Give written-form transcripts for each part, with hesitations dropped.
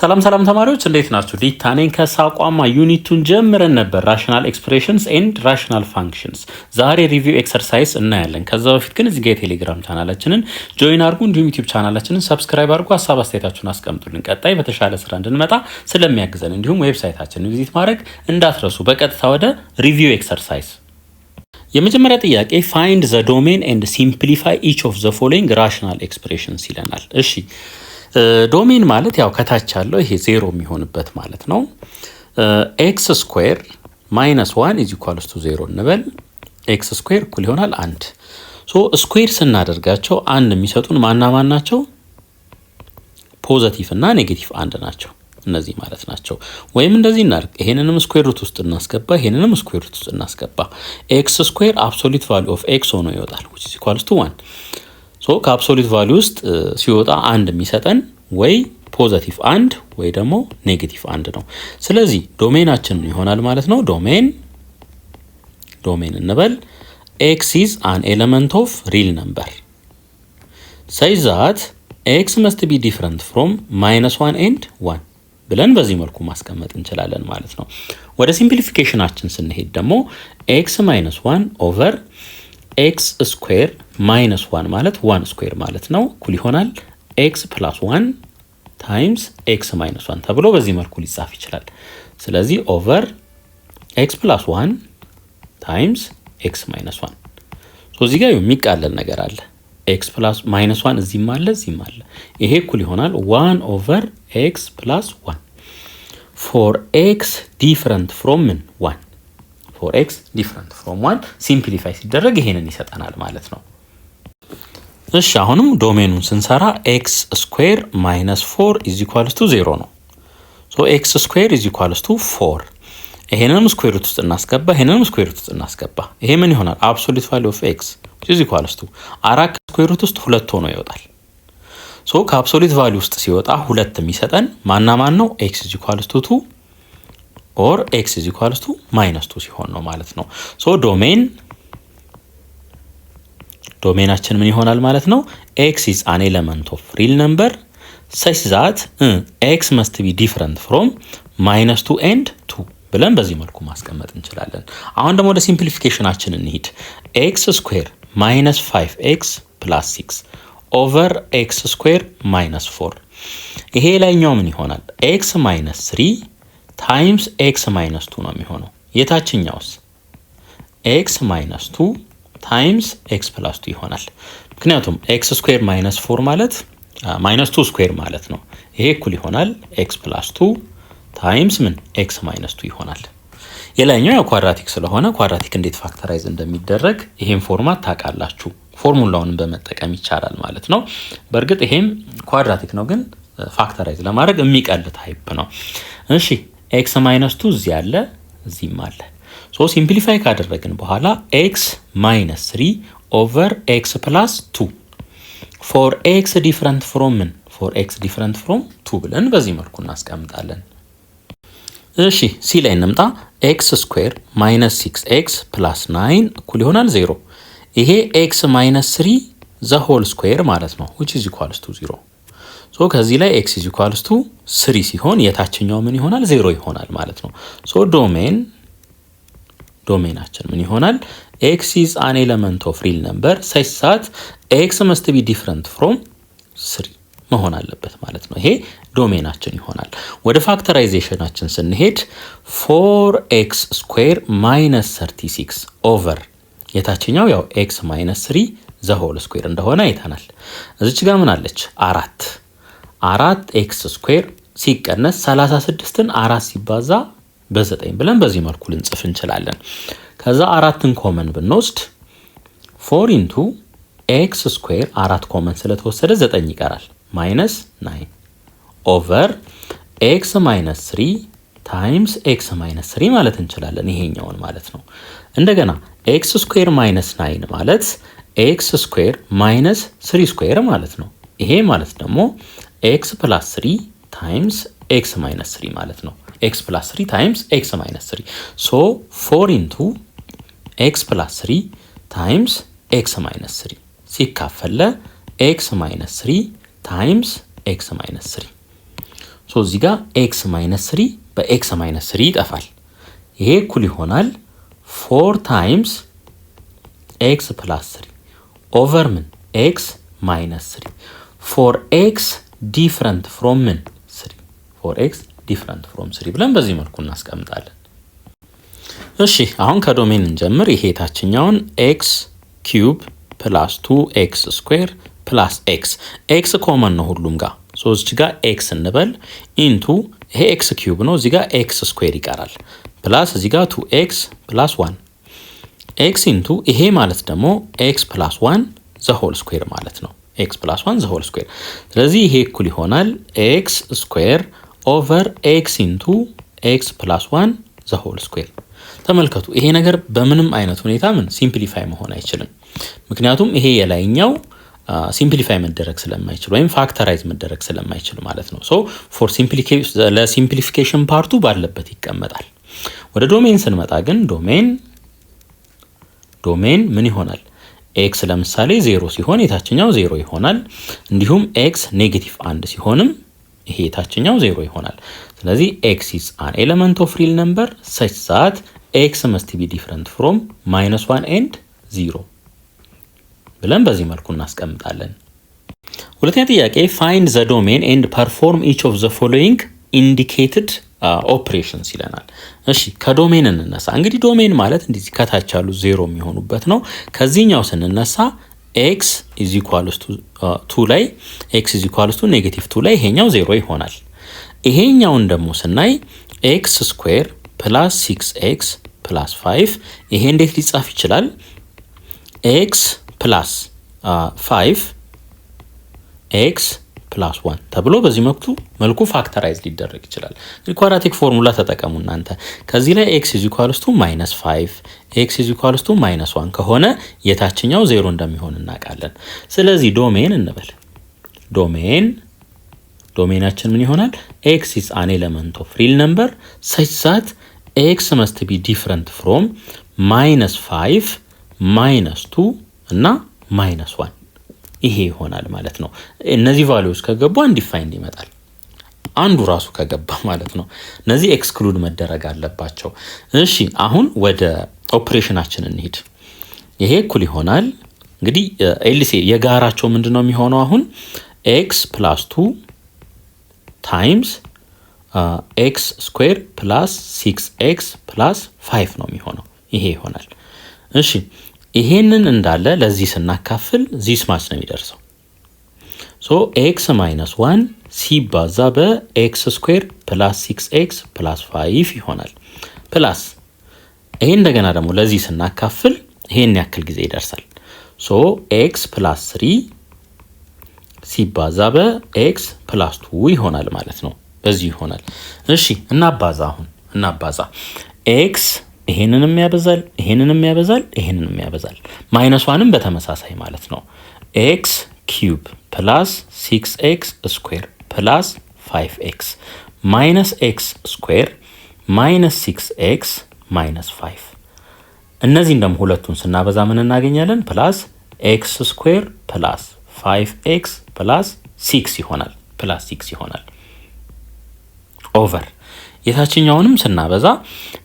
ሰላም ተማሪዎች እንዴት ናችሁ? ዲታኔን ከሳቋማ ዩኒቱን ጀምረን ነበር ራሽናል ኤክስፕሬሽንስ ኤንድ ራሽናል ፋንክሽንስ። ዛሬ ሪቪው ኤክሰርሳይዝ እናያለን። ከዛ በፊት ግን እዚህ ጋር የቴሌግራም ቻናላችንን ጆይን አድርጉ፣ እንዲሁም ዩቲዩብ ቻናላችንን ሰብስክራይብ አድርጉ። ሀሳብ አስተያየታችሁን አስቀምጡልን። ቀጣይ በተሻለ ስራ እንድንመጣ ስለሚያግዘን እንዲሁም ዌብሳይታችንን ቪዚት ማድረግ እንዳትረሱ። በቀጥታ ወደ ሪቪው ኤክሰርሳይዝ። የመጀመሪያ ጥያቄ ፋይንድ ዘ ዶሜን ኤንድ ሲምፕሊፋይ ኢች ኦፍ ዘ ፎሎዊንግ ራሽናል ኤክስፕሬሽንስ ይለናል። እሺ ዶሜን ማለት ያው ከታች ያለው ይሄ ዜሮ የሚሆንበት ማለት ነው። ኤክስ ስኩዌር ማይነስ ዋን ኢዝ ኢኳልስ ቱ ዜሮ እንበል። ኤክስ ስኩዌር እኩል ይሆናል አንድ። ሶ ስኩዌር ስናደርጋቸው አንድ የሚሰጡን ማና ማን ናቸው? ፖዘቲቭ እና ኔጌቲቭ አንድ ናቸው እነዚህ ማለት ናቸው። ወይም እንደዚህ እናድርግ፣ ይሄንንም ስኩዌር ሩት ውስጥ እናስገባ፣ ይሄንንም ስኩዌር ሩት ውስጥ እናስገባ። ኤክስ ስኩዌር አብሶሉት ቫልዩ ኦፍ ኤክስ ሆኖ ይወጣል which is equals to 1። ሶ ከአብሶሉት ቫልዩ ውስጥ ሲወጣ አንድ የሚሰጠን ወይ ፖዘቲቭ አንድ ወይ ደግሞ ኔጌቲቭ አንድ ነው። ስለዚህ ዶሜናችን ይሆናል ማለት ነው። ዶሜን እንበል ኤክስ ኢዝ አን ኤሌመንት ኦፍ ሪል ነምበር such that ኤክስ መስት ቢ ዲፍረንት ፍሮም -1 ኤንድ 1 ብለን በዚህ መልኩ ማስቀመጥ እንችላለን ማለት ነው። ወደ ሲምፕሊፊኬሽናችን ስንሄድ ደግሞ ኤክስ ማይነስ 1 ኦቨር ኤክስ ስኩዌር ማይነስ 1 ማለት 1 ስኩዌር ማለት ነው እኩል ይሆናል ኤክስ ፕላስ 1 ታይምስ ኤክስ ማይነስ 1 ተብሎ በዚህ መልኩ ሊጻፍ ይችላል። ስለዚህ ኦቨር ኤክስ ፕላስ 1 ታይምስ ኤክስ ማይነስ 1። ሶ እዚህ ጋር የሚቃለል ነገር አለ። ኤክስ ፕላስ ማይነስ 1 እዚህም አለ እዚህም አለ። ይሄ እኩል ይሆናል 1 ኦቨር ኤክስ ፕላስ 1 ፎር ኤክስ ዲፍረንት ፍሮም ምን 1 ፎር ኤክስ ዲፍረንት ፍሮም 1 ሲምፕሊፋይ ሲደረግ ይሄንን ይሰጠናል ማለት ነው። እሺ አሁንም ዶሜኑን ስንሰራ ኤክስ ስኩዌር ማይነስ 4 ኢዝ ኢኳልስ ቱ 0 ነው። ሶ ኤክስ ስኩዌር ኢዝ ኢኳልስ ቱ 4። ይሄንንም ስኩዌር ሩት ውስጥ እናስገባ፣ ይሄንንም ስኩዌር ሩት ውስጥ እናስገባ። ይሄ ምን ይሆናል? አብሶሉት ቫልዩ ኦፍ ኤክስ ኢዝ ኢኳልስ ቱ 4 ስኩዌር ሩት ውስጥ 2 ሆኖ ይወጣል። ሶ ከአብሶሉት ቫልዩ ውስጥ ሲወጣ 2 የሚሰጠን ማና ማን ነው? ኤክስ ኢዝ ኢኳልስ ቱ 2 ኦር ኤክስ ኢዝ ኢኳልስ ቱ ማይነስ 2 ሲሆን ነው ማለት ነው። ሶ ዶሜናችን ምን ይሆናል ማለት ነው? ኤክስ ኢዝ አን ኤሌመንት ኦፍ ሪል ነምበር ሰች ዛት ኤክስ መስት ቢ ዲፍረንት ፍሮም -2 ኤንድ 2 ብለን በዚህ መልኩ ማስቀመጥ እንችላለን። አሁን ደግሞ ወደ ሲምፕሊፊኬሽናችን እንሂድ። ኤክስ ስኩዌር ማይነስ 5 ኤክስ ፕላስ 6 ኦቨር ኤክስ ስኩዌር ማይነስ 4። ይሄ ላይኛው ምን ይሆናል? ኤክስ ማይነስ 3 ታይምስ ኤክስ ማይነስ 2 ነው የሚሆነው። የታችኛውስ ኤክስ ማይነስ 2 ታይምስ ኤክስ ፕላስ 2 ይሆናል። ምክንያቱም ኤክስ ስኩዌር ማይነስ 4 ማለት ማይነስ 2 ስኩዌር ማለት ነው። ይሄ እኩል ይሆናል ኤክስ ፕላስ 2 ታይምስ ምን ኤክስ ማይነስ 2 ይሆናል። የላይኛው ያው ኳድራቲክ ስለሆነ ኳድራቲክ እንዴት ፋክተራይዝ እንደሚደረግ ይሄን ፎርማት ታውቃላችሁ። ፎርሙላውንም በመጠቀም ይቻላል ማለት ነው። በእርግጥ ይሄም ኳድራቲክ ነው፣ ግን ፋክተራይዝ ለማድረግ የሚቀል ታይፕ ነው። እሺ ኤክስ ማይነስ 2 እዚህ አለ እዚህም አለ። ሶ ሲምፕሊፋይ ካደረግን በኋላ ኤክስ ማይነስ 3 ኦቨር ኤክስ ፕላስ 2 ፎር ኤክስ ዲፍረንት ፍሮም ምን ፎር ኤክስ ዲፍረንት ፍሮም 2 ብለን በዚህ መልኩ እናስቀምጣለን። እሺ ሲ ላይ እንምጣ። ኤክስ ስኩዌር ማይነስ 6 ኤክስ ፕላስ 9 እኩል ይሆናል 0። ይሄ ኤክስ ማይነስ 3 ዘ ሆል ስኩዌር ማለት ነው which is equals to 0። ሶ ከዚህ ላይ ኤክስ is equals to 3 ሲሆን የታችኛው ምን ይሆናል? 0 ይሆናል ማለት ነው። ሶ ዶሜናችን ምን ይሆናል? ኤክስ ኢዝ አን ኤሌመንት ኦፍ ሪል ነምበር ሰች ዛት ኤክስ መስት ቢ ዲፍረንት ፍሮም 3 መሆን አለበት ማለት ነው። ይሄ ዶሜናችን ይሆናል። ወደ ፋክተራይዜሽናችን ስንሄድ 4x ስኩዌር ማይነስ 36 ኦቨር የታችኛው ያው ኤክስ ማይነስ 3 ዘ ሆል ስኩዌር እንደሆነ አይተናል። እዚች ጋር ምን አለች? 4 ኤክስ ስኩዌር ሲቀነስ 36ን 4 ሲባዛ በ9 ብለን በዚህ መልኩ ልንጽፍ እንችላለን። ከዛ 4ን ኮመን ብንወስድ 4 ኢንቱ ኤክስ ስኩዌር 4 ኮመን ስለተወሰደ 9 ይቀራል ማይነስ 9 ኦቨር ኤክስ ማይነስ 3 ታይምስ ኤክስ ማይነስ 3 ማለት እንችላለን ይሄኛውን ማለት ነው። እንደገና ኤክስ ስኩዌር ማይነስ 9 ማለት ኤክስ ስኩዌር ማይነስ 3 ስኩዌር ማለት ነው። ይሄ ማለት ደግሞ ኤክስ ፕላስ 3 ታይምስ ኤክስ ማይነስ 3 ማለት ነው። ኤክስ ፕላስ 3 ታይምስ ኤክስ ማይነስ 3 ሶ 4 ኢንቱ ኤክስ ፕላስ 3 ታይምስ ኤክስ ማይነስ 3 ሲካፈል ኤክስ ማይነስ 3 ታይምስ ኤክስ ማይነስ 3 ሶ እዚህ ጋር ኤክስ ማይነስ 3 በኤክስ ማይነስ 3 ይጠፋል። ይሄ እኩል ይሆናል 4 ታይምስ ኤክስ ፕላስ 3 ኦቨር ምን ኤክስ ማይነስ 3 ፎር ኤክስ ዲፍረንት ፍሮም ምን 3 ፎር ኤክስ ዲፍረንት ፍሮም 3 ብለን በዚህ መልኩ እናስቀምጣለን። እሺ አሁን ከዶሜን እንጀምር። ይሄ ታችኛውን ኤክስ ኪዩብ ፕላስ 2x ስኩዌር ፕላስ ኤክስ ኮመን ነው ሁሉም ጋር። ሶ እዚህ ጋር ኤክስ እንበል ኢንቱ ይሄ ኤክስ ኪዩብ ነው፣ እዚህ ጋር ኤክስ ስኩዌር ይቀራል ፕላስ እዚህ ጋር 2x ፕላስ 1 ኤክስ ኢንቱ ይሄ ማለት ደግሞ ኤክስ ፕላስ 1 ዘ ሆል ስኩዌር ማለት ነው። ኤክስ ፕላስ 1 ዘ ሆል ስኩዌር። ስለዚህ ይሄ እኩል ይሆናል ኤክስ ስኩዌር ኦቨር ኤክስ ኢንቱ ኤክስ ፕላስ 1 ዘ ሆል ስኩዌር። ተመልከቱ ይሄ ነገር በምንም አይነት ሁኔታ ምን ሲምፕሊፋይ መሆን አይችልም። ምክንያቱም ይሄ የላይኛው ሲምፕሊፋይ መደረግ ስለማይችል ወይም ፋክተራይዝ መደረግ ስለማይችል ማለት ነው። ሶ ፎር ለሲምፕሊፊኬሽን ፓርቱ ባለበት ይቀመጣል። ወደ ዶሜን ስንመጣ ግን ዶሜን ምን ይሆናል? ኤክስ ለምሳሌ 0 ሲሆን የታችኛው 0 ይሆናል። እንዲሁም ኤክስ ኔጌቲቭ 1 ሲሆንም ይሄ የታችኛው 0 ይሆናል። ስለዚህ ኤክስ ኢዝ አን ኤሌመንት ኦፍ ሪል ነምበር ሰች ዛት ኤክስ መስት ቢ ዲፍረንት ፍሮም -1 ኤንድ 0 ብለን በዚህ መልኩ እናስቀምጣለን። ሁለተኛ ጥያቄ ፋይንድ ዘ ዶሜን ኤንድ ፐርፎርም ኢች ኦፍ ዘ ፎሎዊንግ ኢንዲኬትድ ኦፕሬሽንስ ይለናል። እሺ ከዶሜን እንነሳ። እንግዲህ ዶሜን ማለት እንደዚህ ከታች ያሉ 0 የሚሆኑበት ነው። ከዚህኛው ስንነሳ ኤክስ ኢዝ ኢኳልስ ቱ 2 ላይ ኤክስ ኢዝ ኢኳልስ ቱ -2 ላይ ይሄኛው 0 ይሆናል። ይሄኛውን ደግሞ ስናይ ኤክስ ስኩዌር ፕላስ 6x ፕላስ 5 ይሄ እንዴት ሊጻፍ ይችላል? ኤክስ ፕላስ 5 ኤክስ ፕላስ 1 ተብሎ በዚህ መልኩ ፋክተራይዝ ሊደረግ ይችላል። ኳድራቲክ ፎርሙላ ተጠቀሙ እናንተ። ከዚህ ላይ ኤክስ ኢዝ ኢኳልስ ቱ -5 ኤክስ ኢዝ ኢኳልስ ቱ -1 ከሆነ የታችኛው 0 እንደሚሆን እናውቃለን። ስለዚህ ዶሜን እንበል። ዶሜናችን ምን ይሆናል? ኤክስ ኢዝ አን ኤሌመንት ኦፍ ሪል ነምበር ሰች ዛት ኤክስ መስት ቢ ዲፍረንት ፍሮም -5 -2 እና -1 ይሄ ይሆናል ማለት ነው። እነዚህ ቫልዩስ ከገቡ አንዲፋይንድ ይመጣል። አንዱ ራሱ ከገባ ማለት ነው። እነዚህ ኤክስክሉድ መደረግ አለባቸው። እሺ አሁን ወደ ኦፕሬሽናችን እንሂድ። ይሄ እኩል ይሆናል እንግዲህ ኤልሲ የጋራቸው ምንድነው የሚሆነው? አሁን ኤክስ ፕላስ 2 ታይምስ ኤክስ ስኩዌር ፕላስ 6x ፕላስ 5 ነው የሚሆነው። ይሄ ይሆናል። እሺ ይሄንን እንዳለ ለዚህ ስናካፍል ዚስ ማች ነው የሚደርሰው። ሶ ኤክስ ማይነስ 1 ሲባዛ በኤክስ ስኩዌር ፕላስ 6x ፕላስ 5 ይሆናል። ፕላስ ይሄ እንደገና ደግሞ ለዚህ ስናካፍል ይሄን ያክል ጊዜ ይደርሳል። ሶ ኤክስ ፕላስ 3 ሲባዛ በኤክስ ፕላስ 2 ይሆናል ማለት ነው። በዚህ ይሆናል። እሺ እናባዛ ኤክስ ይሄንንም ያበዛል ይሄንንም ያበዛል -1ንም በተመሳሳይ ማለት ነው። ኤክስ ኪዩብ ፕላስ 6x ስኩዌር ፕላስ 5x ማይነስ ኤክስ ስኩዌር ማይነስ 6x ማይነስ 5 እነዚህን ደግሞ ሁለቱን ስናበዛ ምን እናገኛለን? ፕላስ ኤክስ ስኩዌር ፕላስ 5x ፕላስ 6 ይሆናል ኦቨር የታችኛውንም ስናበዛ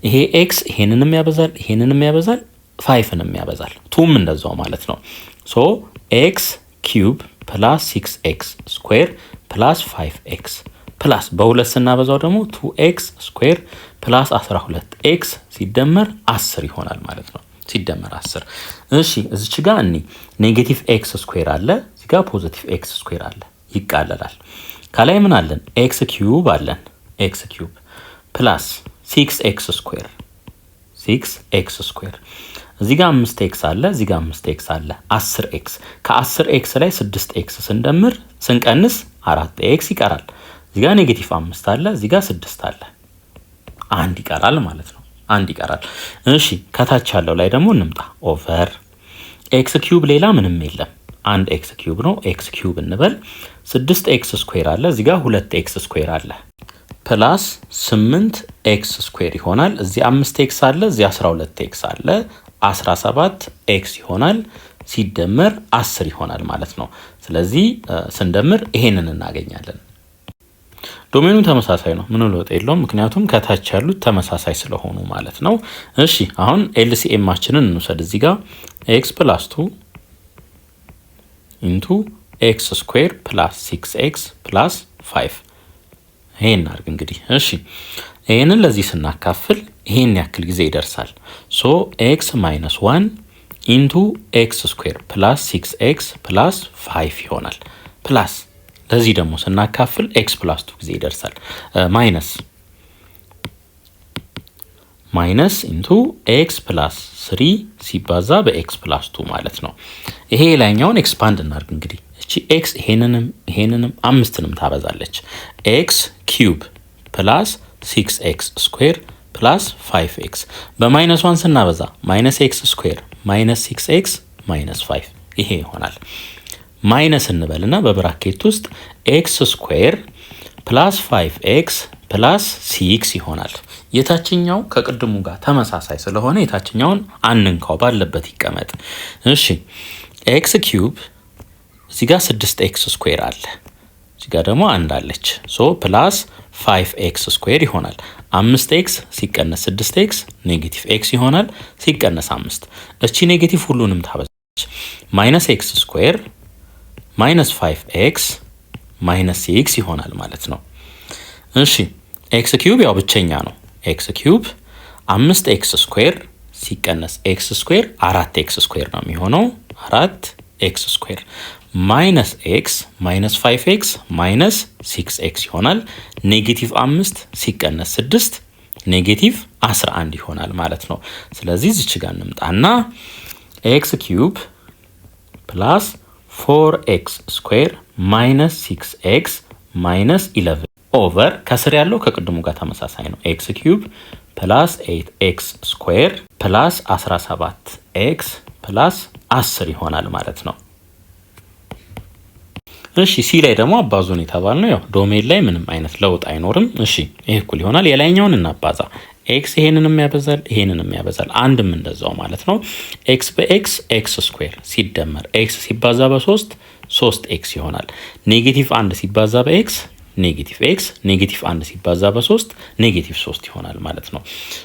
ይሄ ኤክስ ይሄንንም ያበዛል 5ንም ያበዛል 2ም እንደዛው ማለት ነው። ሶ ኤክስ ኪዩብ ፕላስ 6x ስኩዌር ፕላስ 5x ፕላስ በሁለት ስናበዛው ደግሞ 2x ስኩዌር ፕላስ 12x ሲደመር 10 ይሆናል ማለት ነው። ሲደመር 10። እሺ እዚች ጋር ኔጌቲቭ ኤክስ ስኩዌር አለ፣ እዚህ ጋር ፖዚቲቭ ኤክስ ስኩዌር አለ፣ ይቃለላል። ከላይ ምን አለን? ኤክስ ኪዩብ አለን። ኤክስ ኪዩብ ፕላስ 6x ስኩዌር እዚህ ጋር 5x አለ፣ እዚህ ጋር 5x አለ፣ 10x ከ10x ላይ 6x ስንቀንስ 4x ይቀራል። እዚህ ጋር ኔጌቲቭ 5 አለ፣ እዚህ ጋር 6 አለ፣ 1 ይቀራል ማለት ነው። 1 ይቀራል። እሺ ከታች ያለው ላይ ደግሞ እንምጣ። ኦቨር ኤክስ ኪዩብ ሌላ ምንም የለም፣ 1x ኪዩብ ነው። ኤክስ ኪዩብ እንበል 6x ስኩዌር አለ፣ እዚህ ጋር 2x ስኩዌር አለ ፕላስ 8x ስኩዌር ይሆናል። እዚህ 5x አለ፣ እዚህ 12x አለ፣ 17x ይሆናል። ሲደመር 10 ይሆናል ማለት ነው። ስለዚህ ስንደምር ይሄንን እናገኛለን። ዶሜኑ ተመሳሳይ ነው፣ ምንም ለውጥ የለውም። ምክንያቱም ከታች ያሉት ተመሳሳይ ስለሆኑ ማለት ነው። እሺ አሁን ኤልሲኤማችንን እንውሰድ። እዚህ ጋር ኤክስ ፕላስ 2 ኢንቱ ኤክስ ስኩዌር ፕላስ 6x ፕላስ 5 ይሄን አድርግ እንግዲህ። እሺ ይሄንን ለዚህ ስናካፍል ይሄን ያክል ጊዜ ይደርሳል። ሶ ኤክስ ማይነስ 1 ኢንቱ ኤክስ ስኩዌር ፕላስ 6x ፕላስ 5 ይሆናል። ፕላስ ለዚህ ደግሞ ስናካፍል ኤክስ ፕላስ 2 ጊዜ ይደርሳል። ማይነስ ኢንቱ ኤክስ ፕላስ 3 ሲባዛ በኤክስ ፕላስ 2 ማለት ነው። ይሄ ላይኛውን ኤክስፓንድ እናድርግ እንግዲህ። እቺ ኤክስ ይሄንንም አምስትንም ታበዛለች። ኤክስ ኪዩብ ፕላስ 6x ስኩዌር ፕላስ 5x በማይነስ 1 ስናበዛ ማይነስ ኤክስ ስኩዌር ማይነስ 6x ማይነስ 5 ይሄ ይሆናል። ማይነስ እንበልና በብራኬት ውስጥ ኤክስ ስኩዌር ፕላስ 5x ፕላስ 6 ይሆናል። የታችኛው ከቅድሙ ጋር ተመሳሳይ ስለሆነ የታችኛውን አንንካው፣ ባለበት ይቀመጥ። እሺ ኤክስ ኪዩብ እዚህ ጋር 6x ስኩዌር አለ፣ እዚህ ጋር ደግሞ አንድ አለች። ሶ ፕላስ 5x ስኩዌር ይሆናል። 5x ሲቀነስ 6x ኔጌቲቭ x ይሆናል። ሲቀነስ 5 እቺ ኔጌቲቭ ሁሉንም ታበዛለች። ማይነስ ኤክስ ስኩዌር ማይነስ 5x ማይነስ 6 ይሆናል ማለት ነው። እሺ ኤክስ ኪዩብ ያው ብቸኛ ነው። ኤክስ ኪዩብ 5x ስኩዌር ሲቀነስ ኤክስ ስኩዌር 4x ስኩዌር ነው የሚሆነው። 4x ስኩዌር ማይነስ ኤክስ ማይነስ 5x ማይነስ 6x ይሆናል። ኔጌቲቭ 5 ሲቀነስ 6 ኔጌቲቭ 11 ይሆናል ማለት ነው። ስለዚህ እዚች ጋር እንምጣና ኤክስ ኪዩብ ፕላስ 4x ስኩዌር ማይነስ 6x ማይነስ 11 ኦቨር ከስር ያለው ከቅድሙ ጋር ተመሳሳይ ነው። ኤክስ ኪዩብ ፕላስ 8x ስኩዌር ፕላስ 17x ፕላስ 10 ይሆናል ማለት ነው። እሺ ሲ ላይ ደግሞ አባዙን የተባልነው ያው ዶሜን ላይ ምንም አይነት ለውጥ አይኖርም። እሺ ይሄ እኩል ይሆናል። የላይኛውን እናባዛ። ኤክስ ይሄንንም ያበዛል፣ ይሄንንም ያበዛል። አንድም እንደዛው ማለት ነው። ኤክስ በኤክስ ኤክስ ስኩዌር ሲደመር ኤክስ ሲባዛ በ3 3x ይሆናል። ኔጌቲቭ 1 ሲባዛ በኤክስ ኔጌቲቭ ኤክስ፣ ኔጌቲቭ 1 ሲባዛ በ3 ኔጌቲቭ 3 ይሆናል ማለት ነው።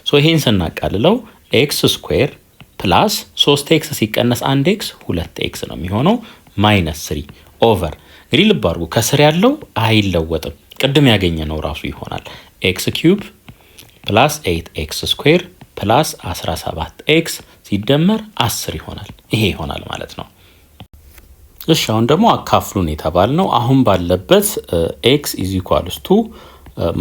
ሶ ይሄን ስናቃልለው ኤክስ ስኩዌር ፕላስ 3x ሲቀነስ 1x 2x ነው የሚሆነው ማይነስ 3 ኦቨር እንግዲህ ልብ አድርጉ ከስር ያለው አይለወጥም፣ ቅድም ያገኘ ነው ራሱ ይሆናል። ኤክስ ኪዩብ ፕላስ 8x ስኩዌር ፕላስ 17x ሲደመር 10 ይሆናል። ይሄ ይሆናል ማለት ነው። እሺ አሁን ደግሞ አካፍሉን የተባልነው አሁን ባለበት x ኢዝ ኢኳልስ ቱ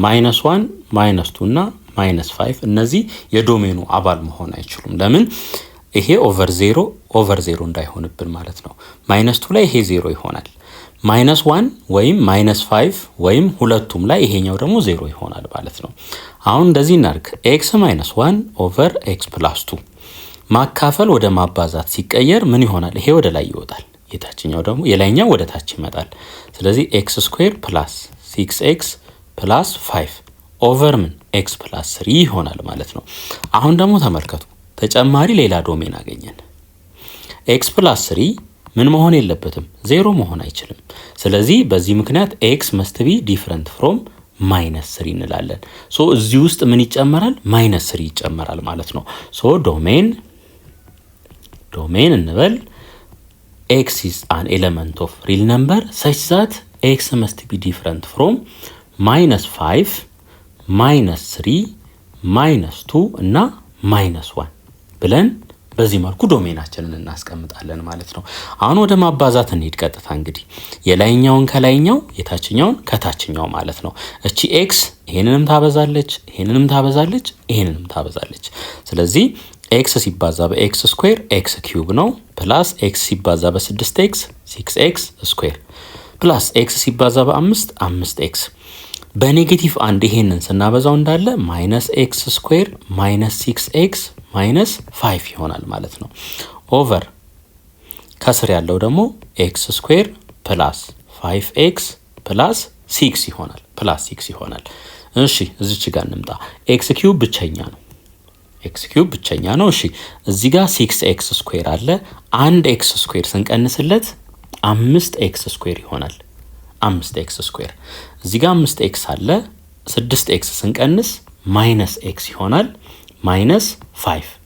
ማይነስ 1 ማይነስ 2 እና ማይነስ 5 እነዚህ የዶሜኑ አባል መሆን አይችሉም። ለምን? ይሄ ኦቨር 0 እንዳይሆንብን ማለት ነው። ማይነስ 2 ላይ ይሄ 0 ይሆናል። ማይነስ 1 ወይም ማይነስ 5 ወይም ሁለቱም ላይ ይሄኛው ደግሞ 0 ይሆናል ማለት ነው። አሁን እንደዚህ እናድርግ። ኤክስ ማይነስ 1 ኦቨር ኤክስ ፕላስ 2 ማካፈል ወደ ማባዛት ሲቀየር ምን ይሆናል? ይሄ ወደ ላይ ይወጣል፣ የታችኛው ደግሞ የላይኛው ወደ ታች ይመጣል። ስለዚህ ኤክስ ስኩዌር ፕላስ 6x ፕላስ 5 ኦቨር ምን ኤክስ ፕላስ 3 ይሆናል ማለት ነው። አሁን ደግሞ ተመልከቱ፣ ተጨማሪ ሌላ ዶሜን አገኘን። ኤክስ ፕላስ 3 ምን መሆን የለበትም? 0 መሆን አይችልም። ስለዚህ በዚህ ምክንያት ኤክስ መስት ቢ ዲፍረንት ፍሮም ማይነስ 3 እንላለን። ሶ እዚህ ውስጥ ምን ይጨመራል? ማይነስ 3 ይጨመራል ማለት ነው። ሶ ዶሜን እንበል ኤክስ ኢዝ አን ኤሌመንት ኦፍ ሪል ነምበር ሰች ዛት ኤክስ መስት ቢ ዲፍረንት ፍሮም ማይነስ 5 ማይነስ 3 ማይነስ 2 እና ማይነስ 1 ብለን በዚህ መልኩ ዶሜናችንን እናስቀምጣለን ማለት ነው። አሁን ወደ ማባዛት እንሂድ ቀጥታ። እንግዲህ የላይኛውን ከላይኛው የታችኛውን ከታችኛው ማለት ነው። እቺ ኤክስ ይሄንንም ታበዛለች፣ ይሄንንም ታበዛለች፣ ይሄንንም ታበዛለች። ስለዚህ ኤክስ ሲባዛ በኤክስ ስኩዌር ኤክስ ኪዩብ ነው፣ ፕላስ ኤክስ ሲባዛ በ6x 6x ስኩዌር ፕላስ ኤክስ ሲባዛ በ5 5x በኔጌቲቭ 1 ይሄንን ስናበዛው እንዳለ ማይነስ ኤክስ ስኩዌር ማይነስ 6x ማይነስ 5 ይሆናል ማለት ነው። ኦቨር ከስር ያለው ደግሞ ኤክስ ስኩዌር ፕላስ 5x ፕላስ 6 ይሆናል፣ ፕላስ 6 ይሆናል። እሺ እዚች ጋር እንምጣ። ኤክስ ኪዩብ ብቸኛ ነው፣ ኤክስ ኪዩብ ብቸኛ ነው። እሺ እዚህ ጋር 6x ስኩዌር አለ። አንድ ኤክስ ስኩዌር ስንቀንስለት 5x ስኩዌር ይሆናል። 5x ስኩዌር እዚህ ጋር 5x አለ 6x ስንቀንስ ማይነስ x ይሆናል ማይነስ 5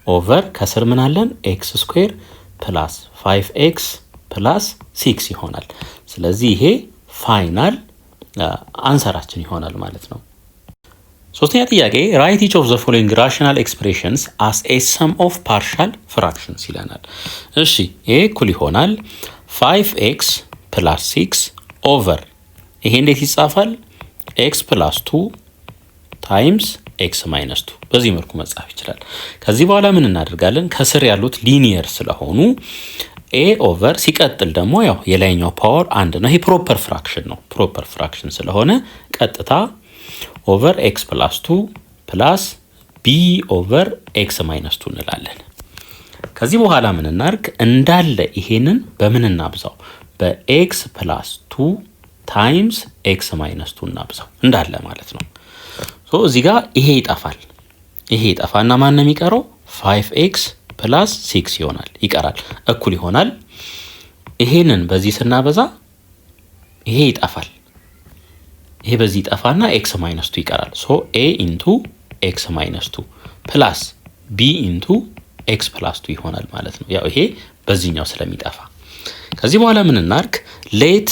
ኦቨር ከስር ምን አለን x ስኩዌር ፕላስ 5x ፕላስ 6 ይሆናል። ስለዚህ ይሄ ፋይናል አንሰራችን ይሆናል ማለት ነው። ሶስተኛ ጥያቄ write each of the following rational expressions as a sum of partial fractions ይለናል። እሺ ይሄ እኩል ይሆናል 5x ፕላስ 6 ኦቨር ይሄ እንዴት ይጻፋል x ፕላስ 2 ታይምስ x ማይነስ 2 በዚህ መልኩ መጻፍ ይችላል። ከዚህ በኋላ ምን እናደርጋለን ከስር ያሉት ሊኒየር ስለሆኑ a ኦቨር ሲቀጥል ደግሞ ያው የላይኛው ፓወር 1 ነው። ይሄ ፕሮፐር ፍራክሽን ነው። ፕሮፐር ፍራክሽን ስለሆነ ቀጥታ ኦቨር x ፕላስ 2 ፕላስ b ኦቨር x ማይነስ 2 እንላለን። ከዚህ በኋላ ምን እናርግ እንዳለ ይሄንን በምን እናብዛው በx ፕላስ 2 ታይምስ x ማይነስ 2 እናብዛው እንዳለ ማለት ነው። ሶ እዚህ ጋር ይሄ ይጠፋል። ይሄ ይጠፋና ማን ነው የሚቀረው 5x ፕላስ 6 ይሆናል ይቀራል እኩል ይሆናል ይሄንን በዚህ ስናበዛ ይሄ ይጠፋል። ይሄ በዚህ ይጠፋና x ማይነስ 2 ይቀራል። ሶ a ኢንቱ x ማይነስ 2 ፕላስ b ኢንቱ x ፕላስ 2 ይሆናል ማለት ነው። ያው ይሄ በዚህኛው ስለሚጠፋ ከዚህ በኋላ ምን እናርግ ሌት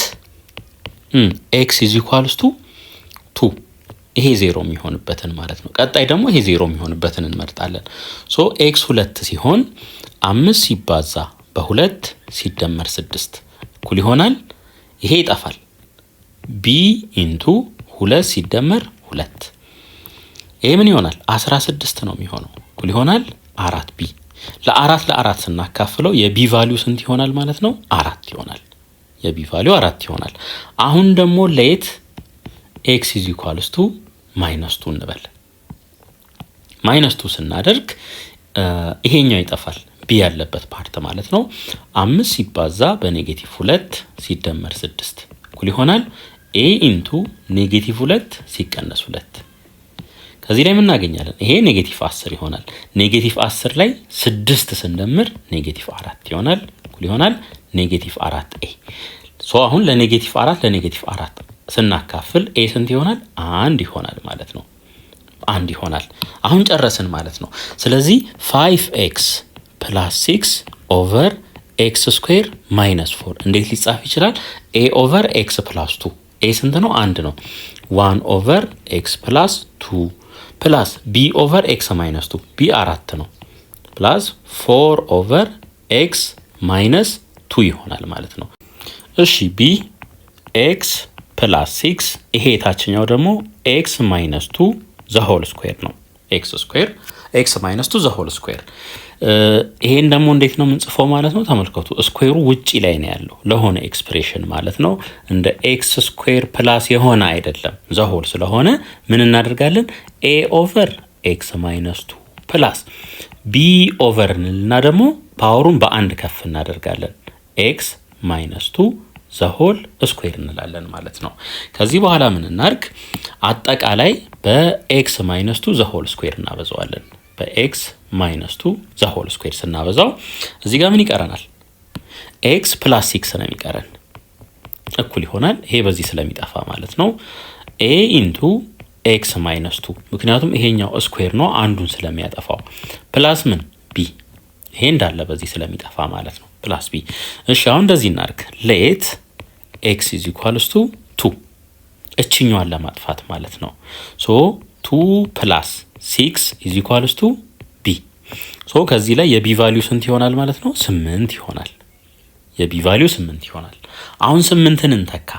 x is equals to 2 ይሄ 0 የሚሆንበትን ማለት ነው። ቀጣይ ደግሞ ይሄ 0 የሚሆንበትን እንመርጣለን። ሶ x 2 ሲሆን 5 ሲባዛ በ2 ሲደመር 6 እኩል ይሆናል ይሄ ይጠፋል b ኢንቱ 2 ሲደመር 2 ይሄ ምን ይሆናል 16 ነው የሚሆነው እኩል ይሆናል 4b ለ4 ስናካፍለው የb ቫልዩ ስንት ይሆናል ማለት ነው 4 ይሆናል። የb ቫልዩ 4 ይሆናል። አሁን ደግሞ ሌት x is equals to -2 እንበል። -2 ስናደርግ ይሄኛው ይጠፋል b ያለበት ፓርት ማለት ነው። 5 ሲባዛ በኔጌቲቭ 2 ሲደመር 6 እኩል ይሆናል a ኢንቱ ኔጌቲቭ 2 ሲቀነስ 2 ከዚህ ላይ ምን እናገኛለን ይሄ ኔጌቲቭ 10 ይሆናል። ኔጌቲቭ 10 ላይ 6 ስንደምር ኔጌቲቭ 4 ይሆናል እኩል ይሆናል ኔጌቲቭ 4a ሶ አሁን ለኔጌቲቭ 4 ለኔጌቲቭ 4 ስናካፍል a ስንት ይሆናል 1 ይሆናል ማለት ነው 1 ይሆናል። አሁን ጨረስን ማለት ነው። ስለዚህ 5x + 6 ኦቨር x ስኩዌር ማይነስ 4 እንዴት ሊጻፍ ይችላል a ኦቨር x + 2 a ስንት ነው 1 ነው 1 ኦቨር x + 2 ፕላስ b ኦቨር x ማይነስ 2 b 4 ነው ፕላስ 4 ኦቨር x ማይነስ 2 ይሆናል ማለት ነው። እሺ b x + 6 ይሄ ታችኛው ደግሞ x ማይነስ 2 ዘ ሆል ስኩዌር ነው x ስኩዌር x ማይነስ 2 ዘ ሆል ስኩዌር ይሄን ደግሞ እንዴት ነው የምንጽፈው ማለት ነው ተመልከቱ ስኩዌሩ ውጪ ላይ ነው ያለው ለሆነ ኤክስፕሬሽን ማለት ነው እንደ x ስኩዌር ፕላስ የሆነ አይደለም ዘ ሆል ስለሆነ ምን እናደርጋለን a ኦቨር x ማይነስ 2 ፕላስ b ኦቨር እና ደግሞ ፓወሩን በአንድ ከፍ እናደርጋለን x ማይነስ 2 ዘ ሆል ስኩዌር እንላለን ማለት ነው። ከዚህ በኋላ ምን እናርግ አጠቃላይ በx ማይነስ 2 ዘ ሆል ስኩዌር እናበዛዋለን በx ማይነስ 2 ዘ ሆል ስኩዌር ስናበዛው እዚህ ጋር ምን ይቀረናል x ፕላስ 6 ነው የሚቀረን እኩል ይሆናል ይሄ በዚህ ስለሚጠፋ ማለት ነው a ኢንቱ x ማይነስ 2 ምክንያቱም ይሄኛው ስኩዌር ነው አንዱን ስለሚያጠፋው ፕላስ ምን b ይሄ እንዳለ በዚህ ስለሚጠፋ ማለት ነው ፕላስ b። እሺ አሁን እንደዚህ እናርግ ሌት x is equals to 2 እቺኛዋን ለማጥፋት ማለት ነው። ሶ 2 + 6 is equals to b ሶ ከዚህ ላይ የb ቫልዩ ስንት ይሆናል ማለት ነው 8 ይሆናል። የb ቫልዩ 8 ይሆናል። አሁን 8ን እንተካ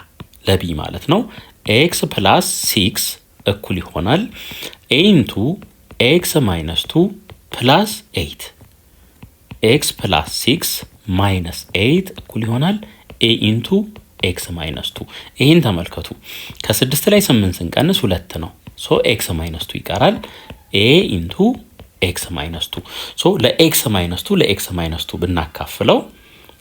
ለb ማለት ነው x + 6 እኩል ይሆናል a ኢንቱ x ማይነስ 2 ፕላስ 8 x + 6 ማይነስ 8 እኩል ይሆናል a ኢንቱ x ማይነስ 2 ይሄን ተመልከቱ ከ6 ላይ 8 ስንቀንስ 2 ነው ሶ x ማይነስ 2 ይቀራል a ኢንቱ x ማይነስ 2 ሶ ለx ማይነስ 2 ለx ማይነስ 2 ብናካፍለው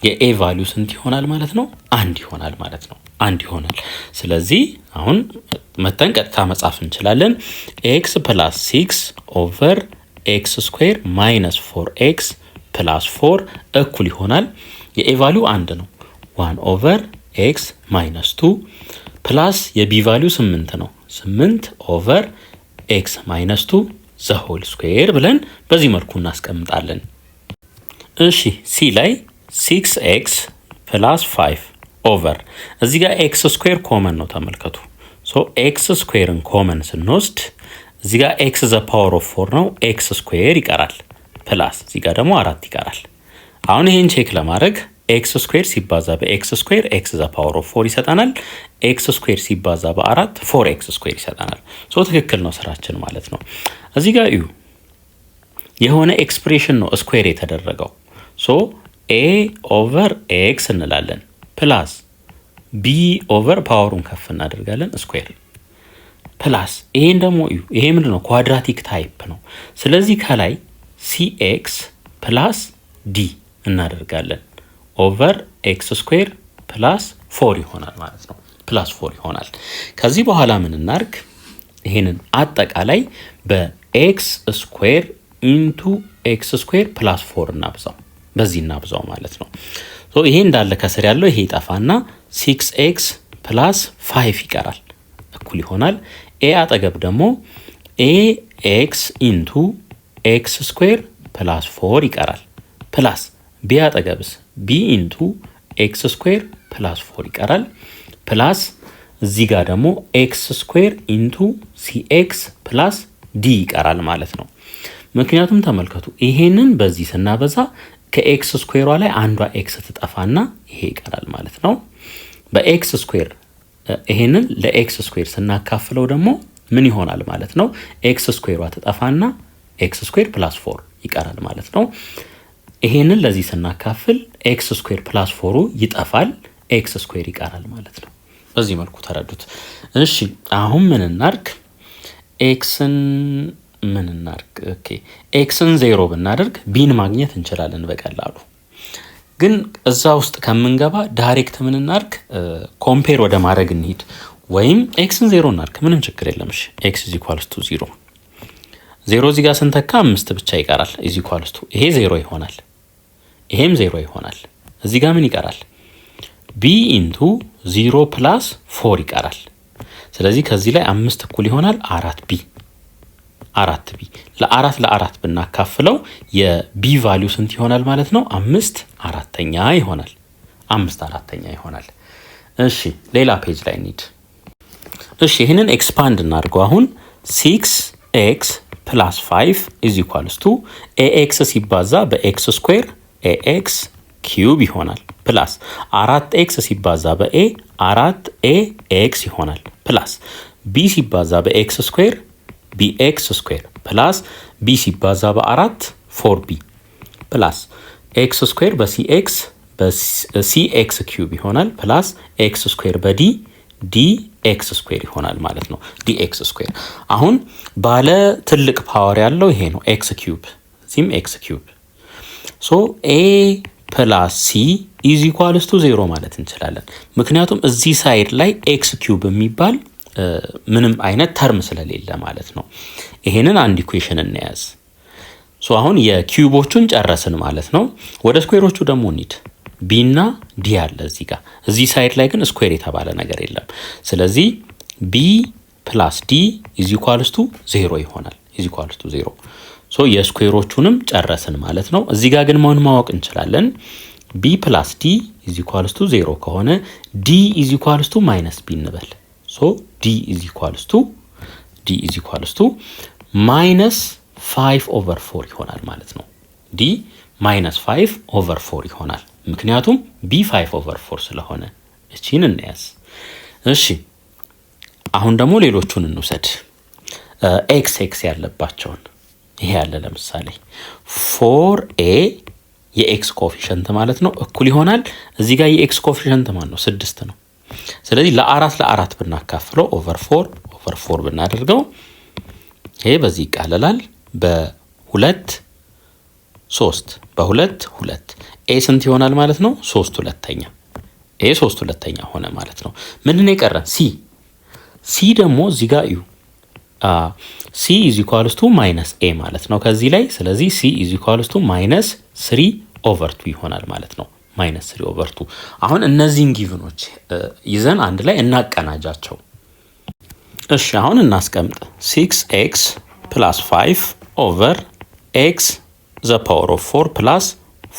የa ቫልዩ ስንት ይሆናል ማለት ነው 1 ይሆናል ማለት ነው 1 ይሆናል። ስለዚህ አሁን መተን ቀጥታ መጻፍ እንችላለን x + 6 ኦቨር x ስኩዌር ማይነስ 4x + 4 እኩል ይሆናል የa ቫልዩ 1 ነው 1 ኦቨር ኤክስ ማይነስ 2 ፕላስ የቢ ቫሊዩ 8 ነው 8 ኦቨር ኤክስ ማይነስ 2 ዘ ሆል ስኩዌር ብለን በዚህ መልኩ እናስቀምጣለን። እሺ ሲ ላይ 6x ፕላስ 5 ኦቨር እዚህ ጋር ኤክስ ስኩዌር ኮመን ነው ተመልከቱ። ሶ ኤክስ ስኩዌርን ኮመን ስንወስድ እዚህ ጋር ኤክስ ዘ ፓወር ኦፍ 4 ነው ኤክስ ስኩዌር ይቀራል ፕላስ እዚህ ጋር ደግሞ 4 ይቀራል። አሁን ይሄን ቼክ ለማድረግ ኤክስ ስኩዌር ሲባዛ በኤክስ ስኩዌር ኤክስ ዘ ፓወር ኦፍ 4 ይሰጣናል። ኤክስ ስኩዌር ሲባዛ በ4 4x ስኩዌር ይሰጣናል። ሶ ትክክል ነው ስራችን ማለት ነው። እዚህ ጋር እዩ የሆነ ኤክስፕሬሽን ነው ስኩዌር የተደረገው። ሶ ኤ ኦቨር ኤክስ እንላለን ፕላስ ቢ ኦቨር ፓወሩን ከፍ እናደርጋለን ስኩዌር ፕላስ ይሄን ደግሞ እዩ ይሄ ምንድነው ኳድራቲክ ታይፕ ነው። ስለዚህ ከላይ ሲኤክስ ፕላስ ዲ እናደርጋለን ኦቨር ኤክስ ስኩዌር ፕላስ 4 ይሆናል ማለት ነው። ፕላስ 4 ይሆናል። ከዚህ በኋላ ምን እናርግ? ይሄንን አጠቃላይ በኤክስ ስኩዌር ኢንቱ ኤክስ ስኩዌር ፕላስ 4 እናብዛው፣ በዚህ እናብዛው ማለት ነው። ሶ ይሄ እንዳለ ከስር ያለው ይሄ ይጠፋና 6x ፕላስ 5 ይቀራል እኩል ይሆናል ኤ አጠገብ ደግሞ ኤክስ ኢንቱ ኤክስ ስኩዌር ፕላስ 4 ይቀራል ፕላስ ቢ አጠገብስ ቢ ኢንቱ ኤክስ ስኩዌር ፕላስ 4 ይቀራል ፕላስ እዚህ ጋር ደግሞ ኤክስ ስኩዌር ኢንቱ ሲኤክስ ፕላስ ዲ ይቀራል ማለት ነው። ምክንያቱም ተመልከቱ ይሄንን በዚህ ስናበዛ ከኤክስ ስኩዌሯ ላይ አንዷ ኤክስ ትጠፋና ይሄ ይቀራል ማለት ነው። በኤክስ ስኩዌር ይሄንን ለኤክስ ስኩዌር ስናካፍለው ደግሞ ምን ይሆናል ማለት ነው? ኤክስ ስኩዌሯ ትጠፋና ኤክስ ስኩዌር ፕላስ 4 ይቀራል ማለት ነው። ይሄንን ለዚህ ስናካፍል ኤክስ ስኩዌር ፕላስ 4 ይጠፋል፣ ኤክስ ስኩዌር ይቀራል ማለት ነው። በዚህ መልኩ ተረዱት። እሺ አሁን ምን እናርግ? ኤክስን ምን እናርግ? ኦኬ ኤክስን 0 ብናደርግ ቢን ማግኘት እንችላለን በቀላሉ። ግን እዛ ውስጥ ከምንገባ ዳይሬክት ምን እናርግ? ኮምፔር ወደ ማድረግ እንሂድ። ወይም ኤክስን 0 እናርግ፣ ምንም ችግር የለም። እሺ ኤክስ ኢዝ ኢኳልስ ቱ 0 0 እዚህ ጋር ስንተካ 5 ብቻ ይቀራል። ኢዝ ኢኳልስ ቱ ይሄ 0 ይሆናል፣ ይሄም 0 ይሆናል። እዚህ ጋር ምን ይቀራል? ቢ ኢንቱ 0 ፕላስ 4 ይቀራል። ስለዚህ ከዚህ ላይ 5 እኩል ይሆናል 4 ቢ ለአራት ብናካፍለው የቢ ቫልዩ ስንት ይሆናል ማለት ነው? 5/4 ይሆናል። 5/4 ይሆናል። እሺ ሌላ ፔጅ ላይ እንሂድ። እሺ ይህንን ኤክስፓንድ እናድርገው። አሁን 6x ፕላስ 5 ኢዝ ኢኳልስ ቱ ኤኤክስ ሲባዛ በኤክስ ስኩዌር ኤኤክስ ኪዩብ ይሆናል ፕላስ 4x ሲባዛ በኤ 4ኤኤክስ ይሆናል ፕላስ ቢ ሲባዛ በኤክስ ስኩዌር ቢኤክስ ስኩዌር ፕላስ ቢ ሲባዛ በ4 4b ፕላስ ኤክስ ስኩዌር በሲኤክስ በሲኤክስ ኪዩብ ይሆናል ፕላስ ኤክስ ስኩዌር በዲ ዲኤክስ ስኩዌር ይሆናል ማለት ነው። ዲኤክስ ስኩዌር አሁን ባለ ትልቅ ፓወር ያለው ይሄ ነው ኤክስ ኪዩብ፣ እዚህም ኤክስ ኪዩብ። ሶ ኤ ፕላስ ሲ ኢዝ ኢኳልስ ቱ 0 ማለት እንችላለን። ምክንያቱም እዚህ ሳይድ ላይ ኤክስ ኪዩብ የሚባል ምንም አይነት ተርም ስለሌለ ማለት ነው። ይሄንን አንድ ኢኩዌሽን እንያዝ። ሶ አሁን የኪዩቦቹን ጨረስን ማለት ነው። ወደ ስኩዌሮቹ ደግሞ እንሂድ። ቢ እና ዲ አለ እዚህ ጋር። እዚህ ሳይድ ላይ ግን ስኩዌር የተባለ ነገር የለም። ስለዚህ ቢ ፕላስ ዲ ኢዝ ኢኳልስ ቱ 0 ይሆናል። ኢዝ ኢኳልስ ቱ 0። ሶ የስኩዌሮቹንም ጨረስን ማለት ነው። እዚህ ጋር ግን ማን ማወቅ እንችላለን? ቢ ፕላስ ዲ ኢዝ ኢኳልስ ቱ 0 ከሆነ ዲ ኢዝ ኢኳልስ ቱ ማይነስ ቢ እንበል። ሶ ዲ ኢዝ ኢኳልስ ቱ ማይነስ 5/4 ይሆናል ማለት ነው። ዲ ማይነስ 5/4 ይሆናል። ምክንያቱም ቢ 5/4 ስለሆነ እቺን እንያዝ። እሺ አሁን ደግሞ ሌሎቹን እንውሰድ። ኤክስ ያለባቸውን ይሄ ያለ ለምሳሌ 4a የኤክስ ኮኤፊሽንት ማለት ነው እኩል ይሆናል። እዚህ ጋር የኤክስ ኮኤፊሽንት ማለት ነው 6 ነው። ስለዚህ ለአራት ብናካፍለው ኦቨር 4 ብናደርገው ይሄ በዚህ ይቃለላል። በ2 3 በ2 2 ኤ ስንት ይሆናል ማለት ነው? 3/2 ኤ 3/2 ሆነ ማለት ነው። ምንድን ነው የቀረን? ሲ ደግሞ እዚህ ጋር እዩ። ሲ ኢዝ ኢኳልስ ቱ ማይነስ ኤ ማለት ነው ከዚህ ላይ። ስለዚህ ሲ ኢዝ ኢኳልስ ቱ ማይነስ 3/2 ይሆናል ማለት ነው። -3/2 አሁን እነዚህን ጊቭኖች ይዘን አንድ ላይ እናቀናጃቸው። እሺ አሁን እናስቀምጥ 6x + 5 ኦቨር x ዘ ፓወር ኦፍ 4 ፕላስ